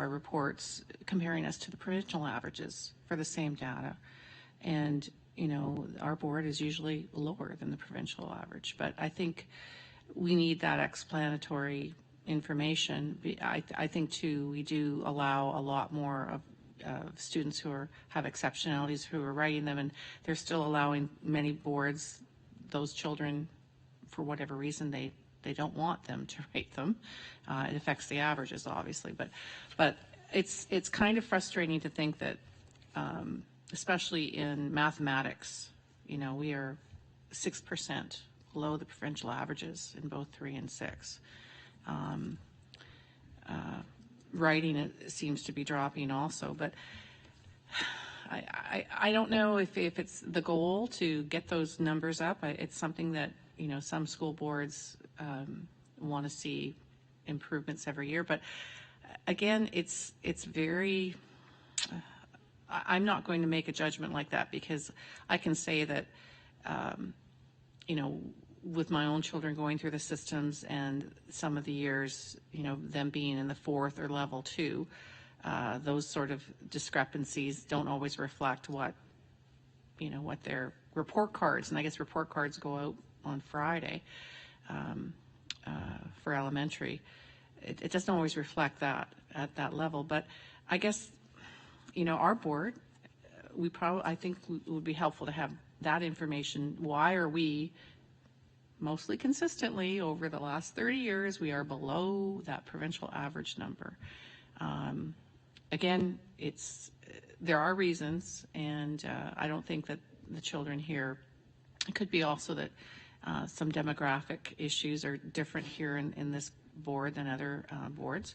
reports comparing us to the provincial averages for the same data. And you know, our board is usually lower than the provincial average, but I think we need that explanatory information. I think too, we do allow a lot more of students who have exceptionalities who are writing them, and they're still allowing many boards, those children, for whatever reason, they don't want them to rate them. It affects the averages, obviously, but it's kind of frustrating to think that especially in mathematics, you know, we are 6% below the provincial averages in both 3 and 6. Writing, it seems to be dropping also, but I don't know if it's the goal to get those numbers up. It's something that, you know, some school boards want to see improvements every year, but again, it's very... I'm not going to make a judgment like that, because I can say that, you know, with my own children going through the systems and some of the years, you know, them being in the 4th or level 2, those sort of discrepancies don't always reflect what their report cards, and I guess report cards go out on Friday for elementary. It doesn't always reflect that at that level, but I guess, our board, I think it would be helpful to have that information. Why are we mostly consistently over the last 30 years, we are below that provincial average number? Again, there are reasons, and I don't think that the children here, it could be also that some demographic issues are different here in this board than other boards.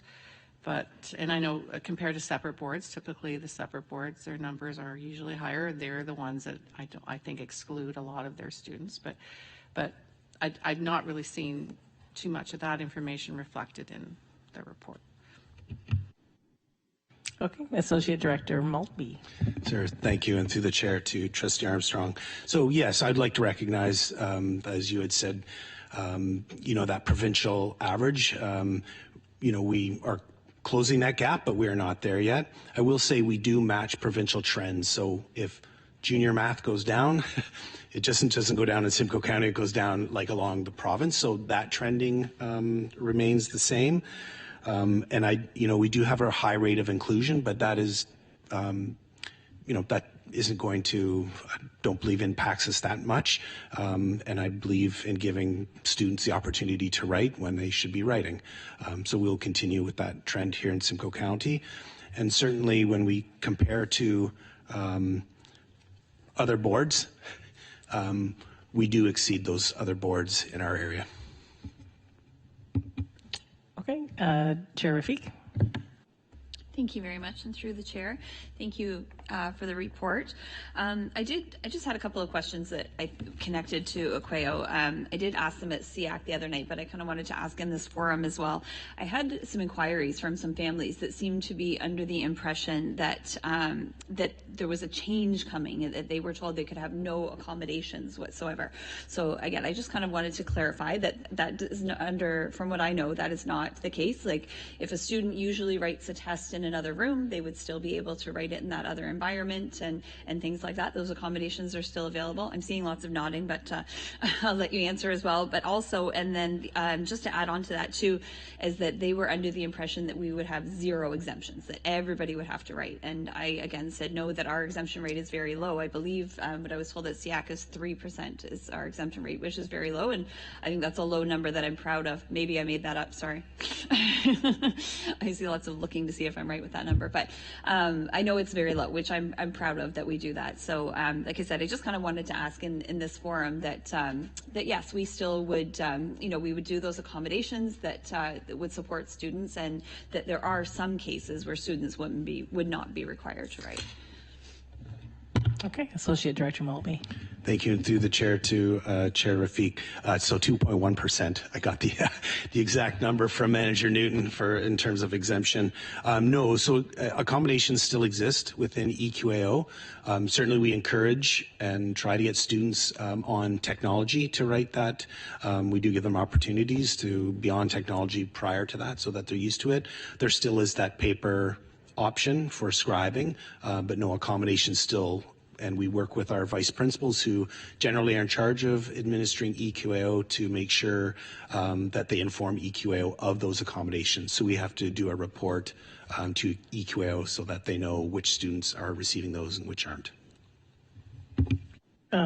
And I know compared to separate boards, typically the separate boards, their numbers are usually higher. They're the ones that I think exclude a lot of their students. But I've not really seen too much of that information reflected in the report. Okay, Associate Director Maltby. Sir, thank you, and through the chair to Trustee Armstrong. So yes, I'd like to recognize, as you had said, that provincial average. We are closing that gap, but we are not there yet. I will say we do match provincial trends. So if junior math goes down, it just doesn't go down in Simcoe County, it goes down like along the province. So that trending remains the same. And we do have a high rate of inclusion, but that is, that isn't going to, I don't believe impacts us that much. And I believe in giving students the opportunity to write when they should be writing. So we'll continue with that trend here in Simcoe County. And certainly when we compare to other boards, we do exceed those other boards in our area. Okay, Chair Rafik. Thank you very much, and through the chair, thank you for the report. I just had a couple of questions that I connected to Aqueo. I did ask them at SEAC the other night, but I kind of wanted to ask in this forum as well. I had some inquiries from some families that seemed to be under the impression that that there was a change coming, and that they were told they could have no accommodations whatsoever. So again, I just kind of wanted to clarify that is from what I know, that is not the case. Like, if a student usually writes a test in another room, they would still be able to write it in that other environment and things like that. Those accommodations are still available. I'm seeing lots of nodding, but I'll let you answer as well. But also, and then just to add on to that too, is that they were under the impression that we would have 0 exemptions, that everybody would have to write. And I again said no, that our exemption rate is very low. I believe what I was told at SEAC is 3% is our exemption rate, which is very low. And I think that's a low number that I'm proud of. Maybe I made that up, sorry. I see lots of looking to see if I'm right with that number, but I know it's very low, which I'm proud of that we do that. So like I said, I just kind of wanted to ask in this forum that yes, we still would we would do those accommodations that would support students, and that there are some cases where students would not be required to write. Okay, Associate Director Maltby. Thank you, and through the chair to Chair Rafik. So 2.1%. I got the exact number from Manager Newton in terms of exemption. No, so accommodations still exist within EQAO. Certainly, we encourage and try to get students on technology to write that. We do give them opportunities to be on technology prior to that, so that they're used to it. There still is that paper option for scribing, but no, accommodations still. And we work with our vice principals, who generally are in charge of administering EQAO, to make sure that they inform EQAO of those accommodations. So we have to do a report to EQAO so that they know which students are receiving those and which aren't.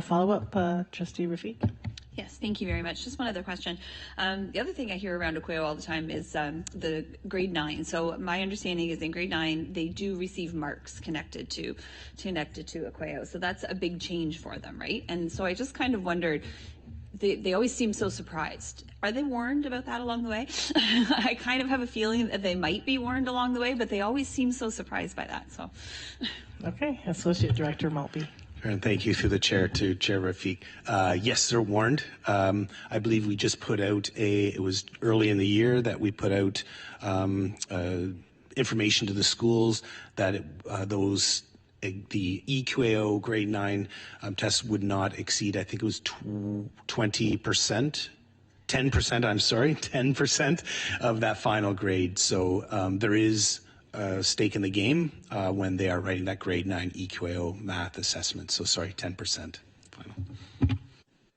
Follow-up, Trustee Rafik. Yes, thank you very much. Just one other question. The other thing I hear around Aqueo all the time is the grade 9. So my understanding is in grade 9, they do receive marks connected to Aqueo. So that's a big change for them, right? And so I just kind of wondered, they always seem so surprised. Are they warned about that along the way? I kind of have a feeling that they might be warned along the way, but they always seem so surprised by that. So, okay, Associate Director Maltby. And thank you through the chair to Chair Rafik. Yes, they're warned. I believe we just put out it was early in the year that we put out information to the schools that the EQAO grade 9 tests would not exceed, I think it was 20%. 10% of that final grade. So there is stake in the game when they are writing that grade 9 EQAO math assessment. So sorry, 10% final.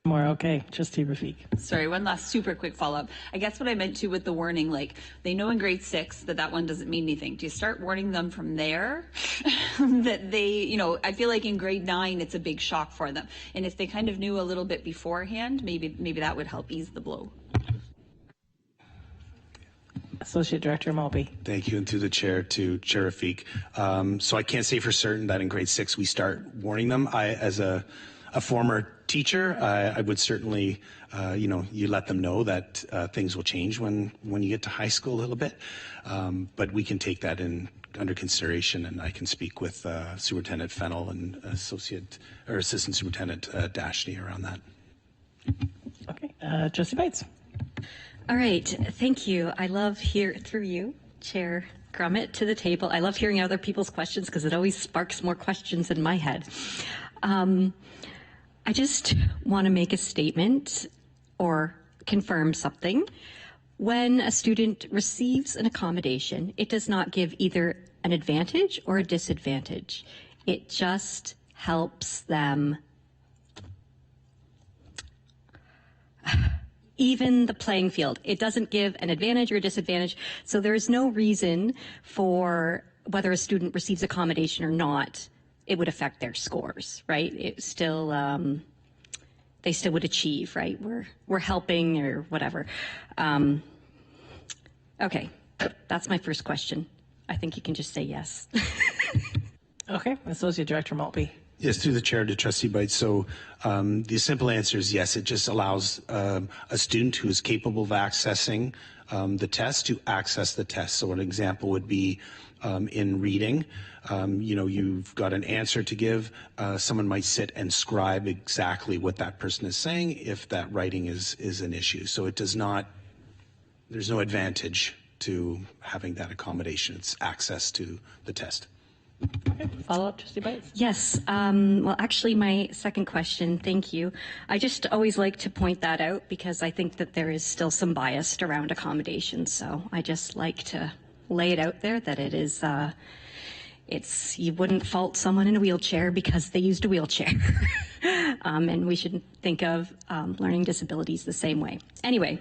More okay. Trustee Rafiq. Sorry, one last super quick follow-up. I guess what I meant to with the warning, like they know in grade 6 that one doesn't mean anything. Do you start warning them from there? That they, I feel like in grade 9 it's a big shock for them. And if they kind of knew a little bit beforehand, maybe that would help ease the blow. Associate Director Malby. Thank you, and through the chair to Chair Rafiq. So I can't say for certain that in grade 6 we start warning them. As a former teacher, I would certainly, you let them know that things will change when you get to high school a little bit. But we can take that under consideration, and I can speak with Superintendent Fennell and Assistant Superintendent Dashney around that. Okay, Trustee Bites. All right, thank you. I love through you, Chair Grummett, to the table. I love hearing other people's questions because it always sparks more questions in my head. I just want to make a statement or confirm something. When a student receives an accommodation, it does not give either an advantage or a disadvantage. It just helps them even the playing field. It doesn't give an advantage or a disadvantage. So there is no reason for whether a student receives accommodation or not, it would affect their scores, right? It still, they still would achieve, right? We're helping or whatever. Okay, that's my first question. I think you can just say yes. Okay, Associate Director Maltby. Yes, through the chair to Trustee Bites. So the simple answer is yes. It just allows a student who is capable of accessing the test to access the test. So an example would be in reading. You've got an answer to give. Someone might sit and scribe exactly what that person is saying if that writing is an issue. So it does not, there's no advantage to having that accommodation. It's access to the test. Okay, follow up, Trustee Bites. Yes. Well, actually, my second question, thank you. I just always like to point that out because I think that there is still some bias around accommodations. So I just like to lay it out there that it is, you wouldn't fault someone in a wheelchair because they used a wheelchair. And we should think of learning disabilities the same way. Anyway,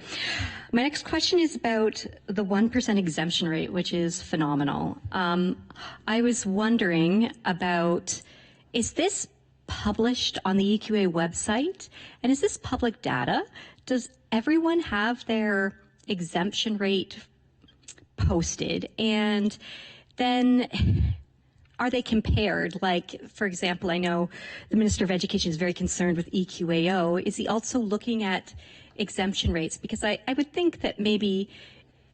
my next question is about the 1% exemption rate, which is phenomenal. I was wondering about, is this published on the EQA website? And is this public data? Does everyone have their exemption rate posted? And then are they compared? Like, for example, I know the Minister of Education is very concerned with EQAO. Is he also looking at exemption rates? Because I would think that maybe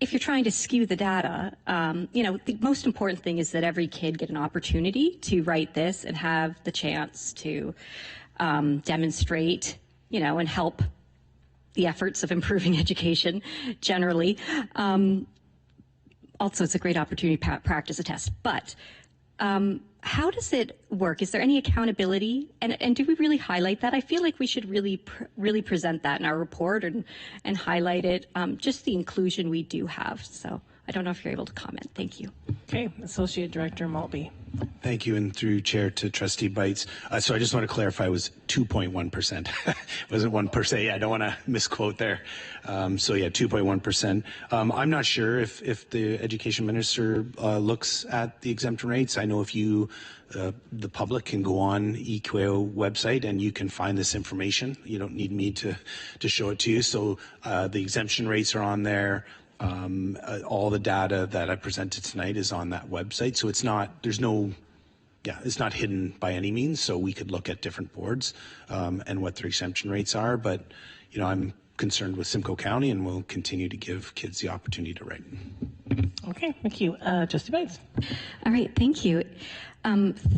if you're trying to skew the data, the most important thing is that every kid get an opportunity to write this and have the chance to demonstrate, and help the efforts of improving education generally. Also, it's a great opportunity to practice a test. But how does it work? Is there any accountability? And do we really highlight that? I feel like we should really present that in our report and highlight it, just the inclusion we do have. So I don't know if you're able to comment. Thank you. Okay, Associate Director Maltby. Thank you, and through chair to Trustee Bites. So I just want to clarify, it was 2.1%. It wasn't 1%. Yeah, I don't want to misquote there. 2.1%. I'm not sure if the education minister looks at the exemption rates. I know if you, the public, can go on EQAO website and you can find this information. You don't need me to show it to you. So the exemption rates are on there. All the data that I presented tonight is on that website. So it's not hidden by any means. So we could look at different boards and what their exemption rates are. But, I'm concerned with Simcoe County and will continue to give kids the opportunity to write. Okay, thank you. Trustee Bites. All right, thank you.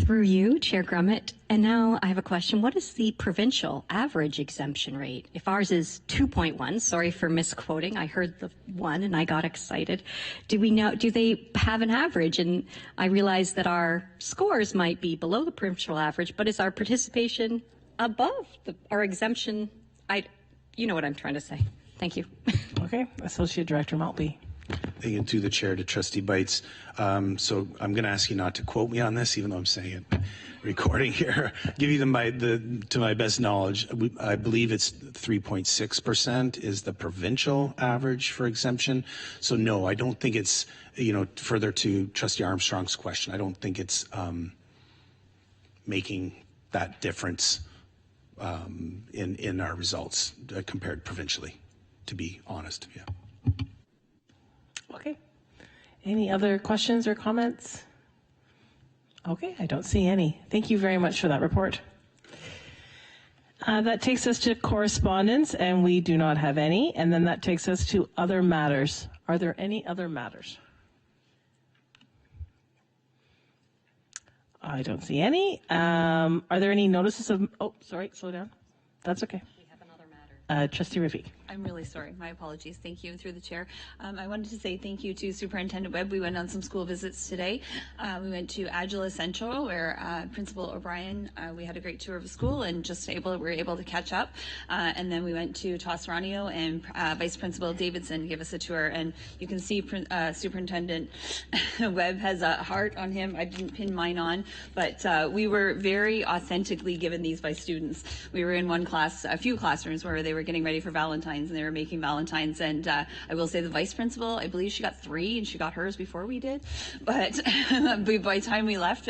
Through you, Chair Grummett. And now I have a question. What is the provincial average exemption rate? If ours is 2.1, sorry for misquoting. I heard the 1 and I got excited. Do they have an average? And I realize that our scores might be below the provincial average, but is our participation above our exemption? You know what I'm trying to say. Thank you. Okay, Associate Director Maltby. and through the chair to Trustee Bites. So I'm going to ask you not to quote me on this, even though I'm saying it recording here. Give you to my best knowledge. I believe it's 3.6% is the provincial average for exemption. So no, I don't think it's, further to Trustee Armstrong's question, I don't think it's making that difference in our results compared provincially, to be honest. Yeah. Okay. Any other questions or comments? Okay, I don't see any. Thank you very much for that report. That takes us to correspondence, and we do not have any. And then that takes us to other matters. Are there any other matters? I don't see any. Are there any notices of, oh, sorry, slow down. That's okay. We have another matter. Trustee Riffy. I'm really sorry. My apologies. Thank you through the chair. I wanted to say thank you to Superintendent Webb. We went on some school visits today. We went to Agila Central, where Principal O'Brien, we had a great tour of the school and we were able to catch up. And then we went to Tosranio, and Vice Principal Davidson gave us a tour. And you can see Superintendent Webb has a heart on him. I didn't pin mine on, but we were very authentically given these by students. We were in one class, a few classrooms where they were getting ready for Valentine's, and they were making Valentines. And I will say the vice principal, I believe she got 3, and she got hers before we did. But by the time we left,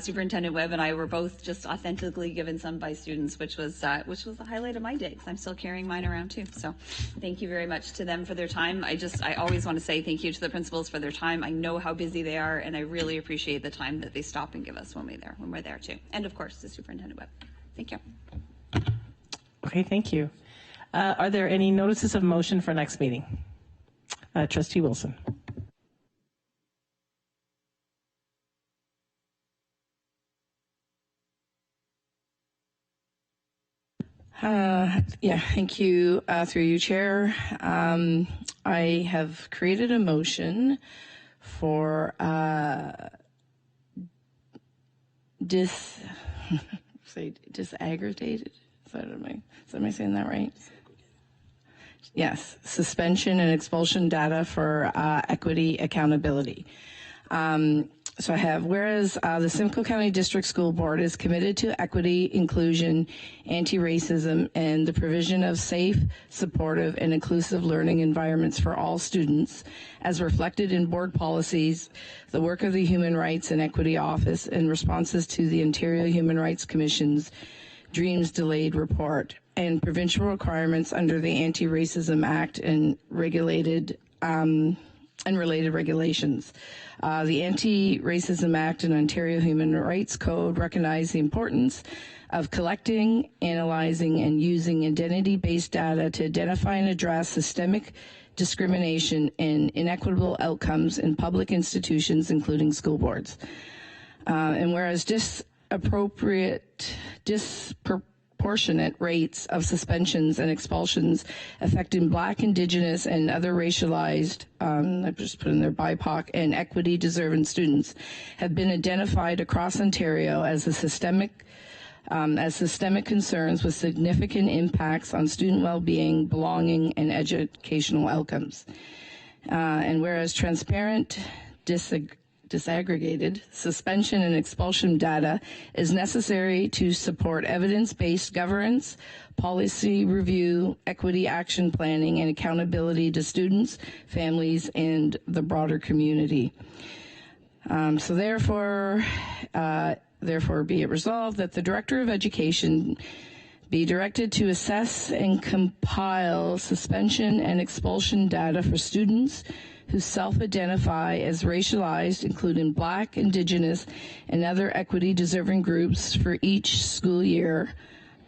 Superintendent Webb and I were both just authentically given some by students, which was the highlight of my day, because I'm still carrying mine around too. So thank you very much to them for their time. I always want to say thank you to the principals for their time. I know how busy they are, and I really appreciate the time that they stop and give us when we're there too. And of course, to Superintendent Webb. Thank you. Okay, thank you. Are there any notices of motion for next meeting? Trustee Wilson. Thank you. Through you, Chair. I have created a motion for disaggregated. Am I saying that right? Yes, suspension and expulsion data for equity accountability. So I have, whereas the Simcoe County District School Board is committed to equity, inclusion, anti-racism, and the provision of safe, supportive, and inclusive learning environments for all students, as reflected in board policies, the work of the Human Rights and Equity Office, and responses to the Ontario Human Rights Commission's Dreams Delayed report, and provincial requirements under the Anti-Racism Act and related regulations. The Anti-Racism Act and Ontario Human Rights Code recognize the importance of collecting, analyzing, and using identity-based data to identify and address systemic discrimination and inequitable outcomes in public institutions, including school boards. And whereas disproportionate rates of suspensions and expulsions affecting Black, Indigenous, and other racialized, I've just put in there BIPOC, and equity-deserving students have been identified across Ontario as systemic concerns with significant impacts on student well-being, belonging, and educational outcomes. And whereas transparent, disaggregated suspension and expulsion data is necessary to support evidence-based governance, policy review, equity action planning, and accountability to students, families, and the broader community. So therefore, be it resolved that the Director of Education be directed to assess and compile suspension and expulsion data for students who self-identify as racialized, including Black, Indigenous, and other equity-deserving groups for each school year.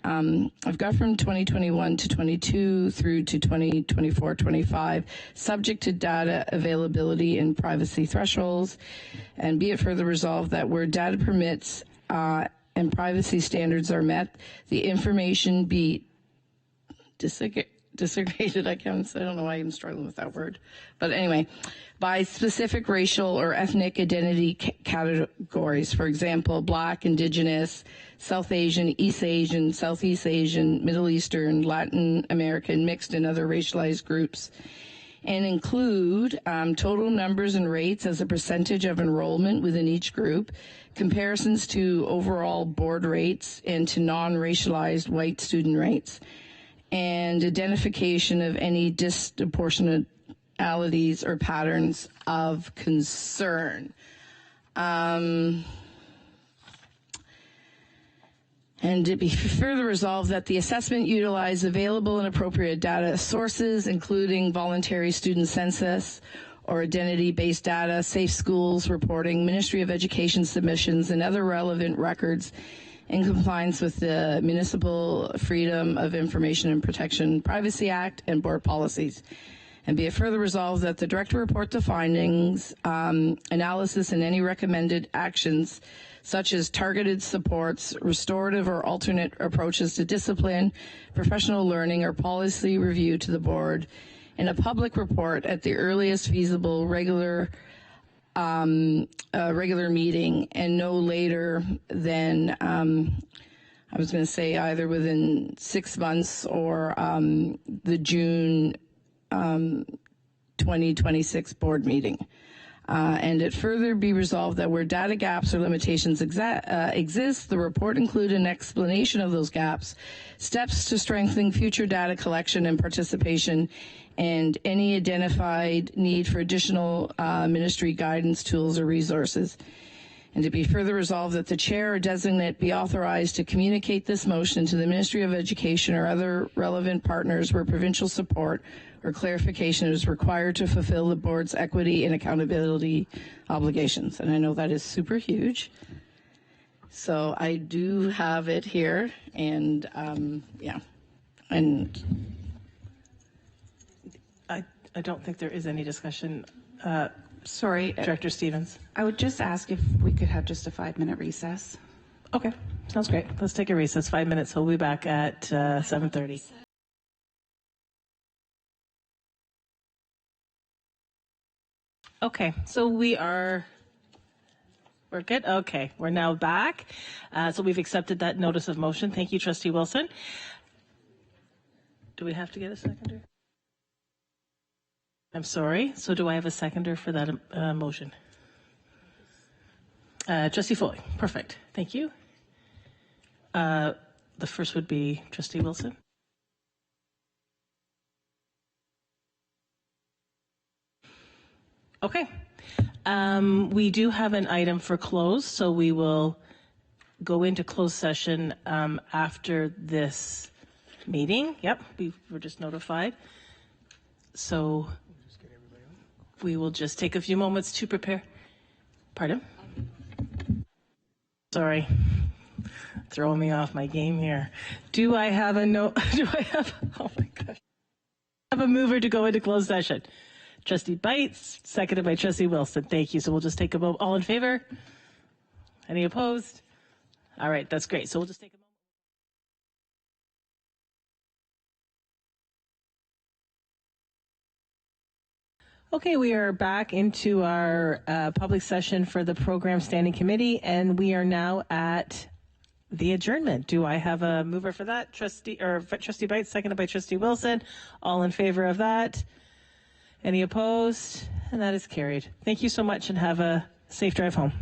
I've got from 2021 to 22 through to 2024-25, subject to data availability and privacy thresholds. And be it further resolved that where data permits and privacy standards are met, the information be disaggregated, I don't know why I'm struggling with that word. But anyway, by specific racial or ethnic identity categories, for example, Black, Indigenous, South Asian, East Asian, Southeast Asian, Middle Eastern, Latin American, mixed, and other racialized groups. and include total numbers and rates as a percentage of enrollment within each group, comparisons to overall board rates and to non-racialized white student rates, and identification of any disproportionalities or patterns of concern. And to be further resolved that the assessment utilize available and appropriate data sources, including voluntary student census or identity-based data, safe schools reporting, Ministry of Education submissions, and other relevant records in compliance with the Municipal Freedom of Information and Protection Privacy Act and board policies. And be it further resolved that the director report the findings, analysis, and any recommended actions such as targeted supports, restorative or alternate approaches to discipline, professional learning, or policy review to the board in a public report at the earliest feasible regular meeting, and no later than, I was going to say either within 6 months or the June 2026 board meeting. And it further be resolved that where data gaps or limitations exist, the report include an explanation of those gaps, steps to strengthen future data collection and participation, and any identified need for additional ministry guidance, tools, or resources. And to be further resolved that the chair or designate be authorized to communicate this motion to the Ministry of Education or other relevant partners where provincial support or clarification is required to fulfill the board's equity and accountability obligations. And I know that is super huge. So I do have it here, and yeah. And I don't think there is any discussion. Sorry, Director Stevens. I would just ask if we could have just a 5-minute recess. Okay, sounds great. Let's take a recess, 5 minutes. We'll be back at 7:30. Okay, so we're good? Okay, we're now back. So we've accepted that notice of motion. Thank you, Trustee Wilson. Do we have to get a seconder? I'm sorry. So do I have a seconder for that motion? Trustee Foley. Perfect. Thank you. The first would be Trustee Wilson. Okay. We do have an item for close, so we will go into closed session after this meeting. Yep, we were just notified. So we will just take a few moments to prepare. Pardon? Sorry. Throwing me off my game here. Do I have a oh my gosh. I have a mover to go into closed session. Trustee Bites, seconded by Trustee Wilson. Thank you. So we'll just take a moment. All in favor? Any opposed? All right, that's great. So we'll just take a moment. Okay, we are back into our public session for the Program Standing Committee, and we are now at the adjournment. Do I have a mover for that? Trustee Bites, seconded by Trustee Wilson. All in favor of that? Any opposed? And that is carried. Thank you so much, and have a safe drive home.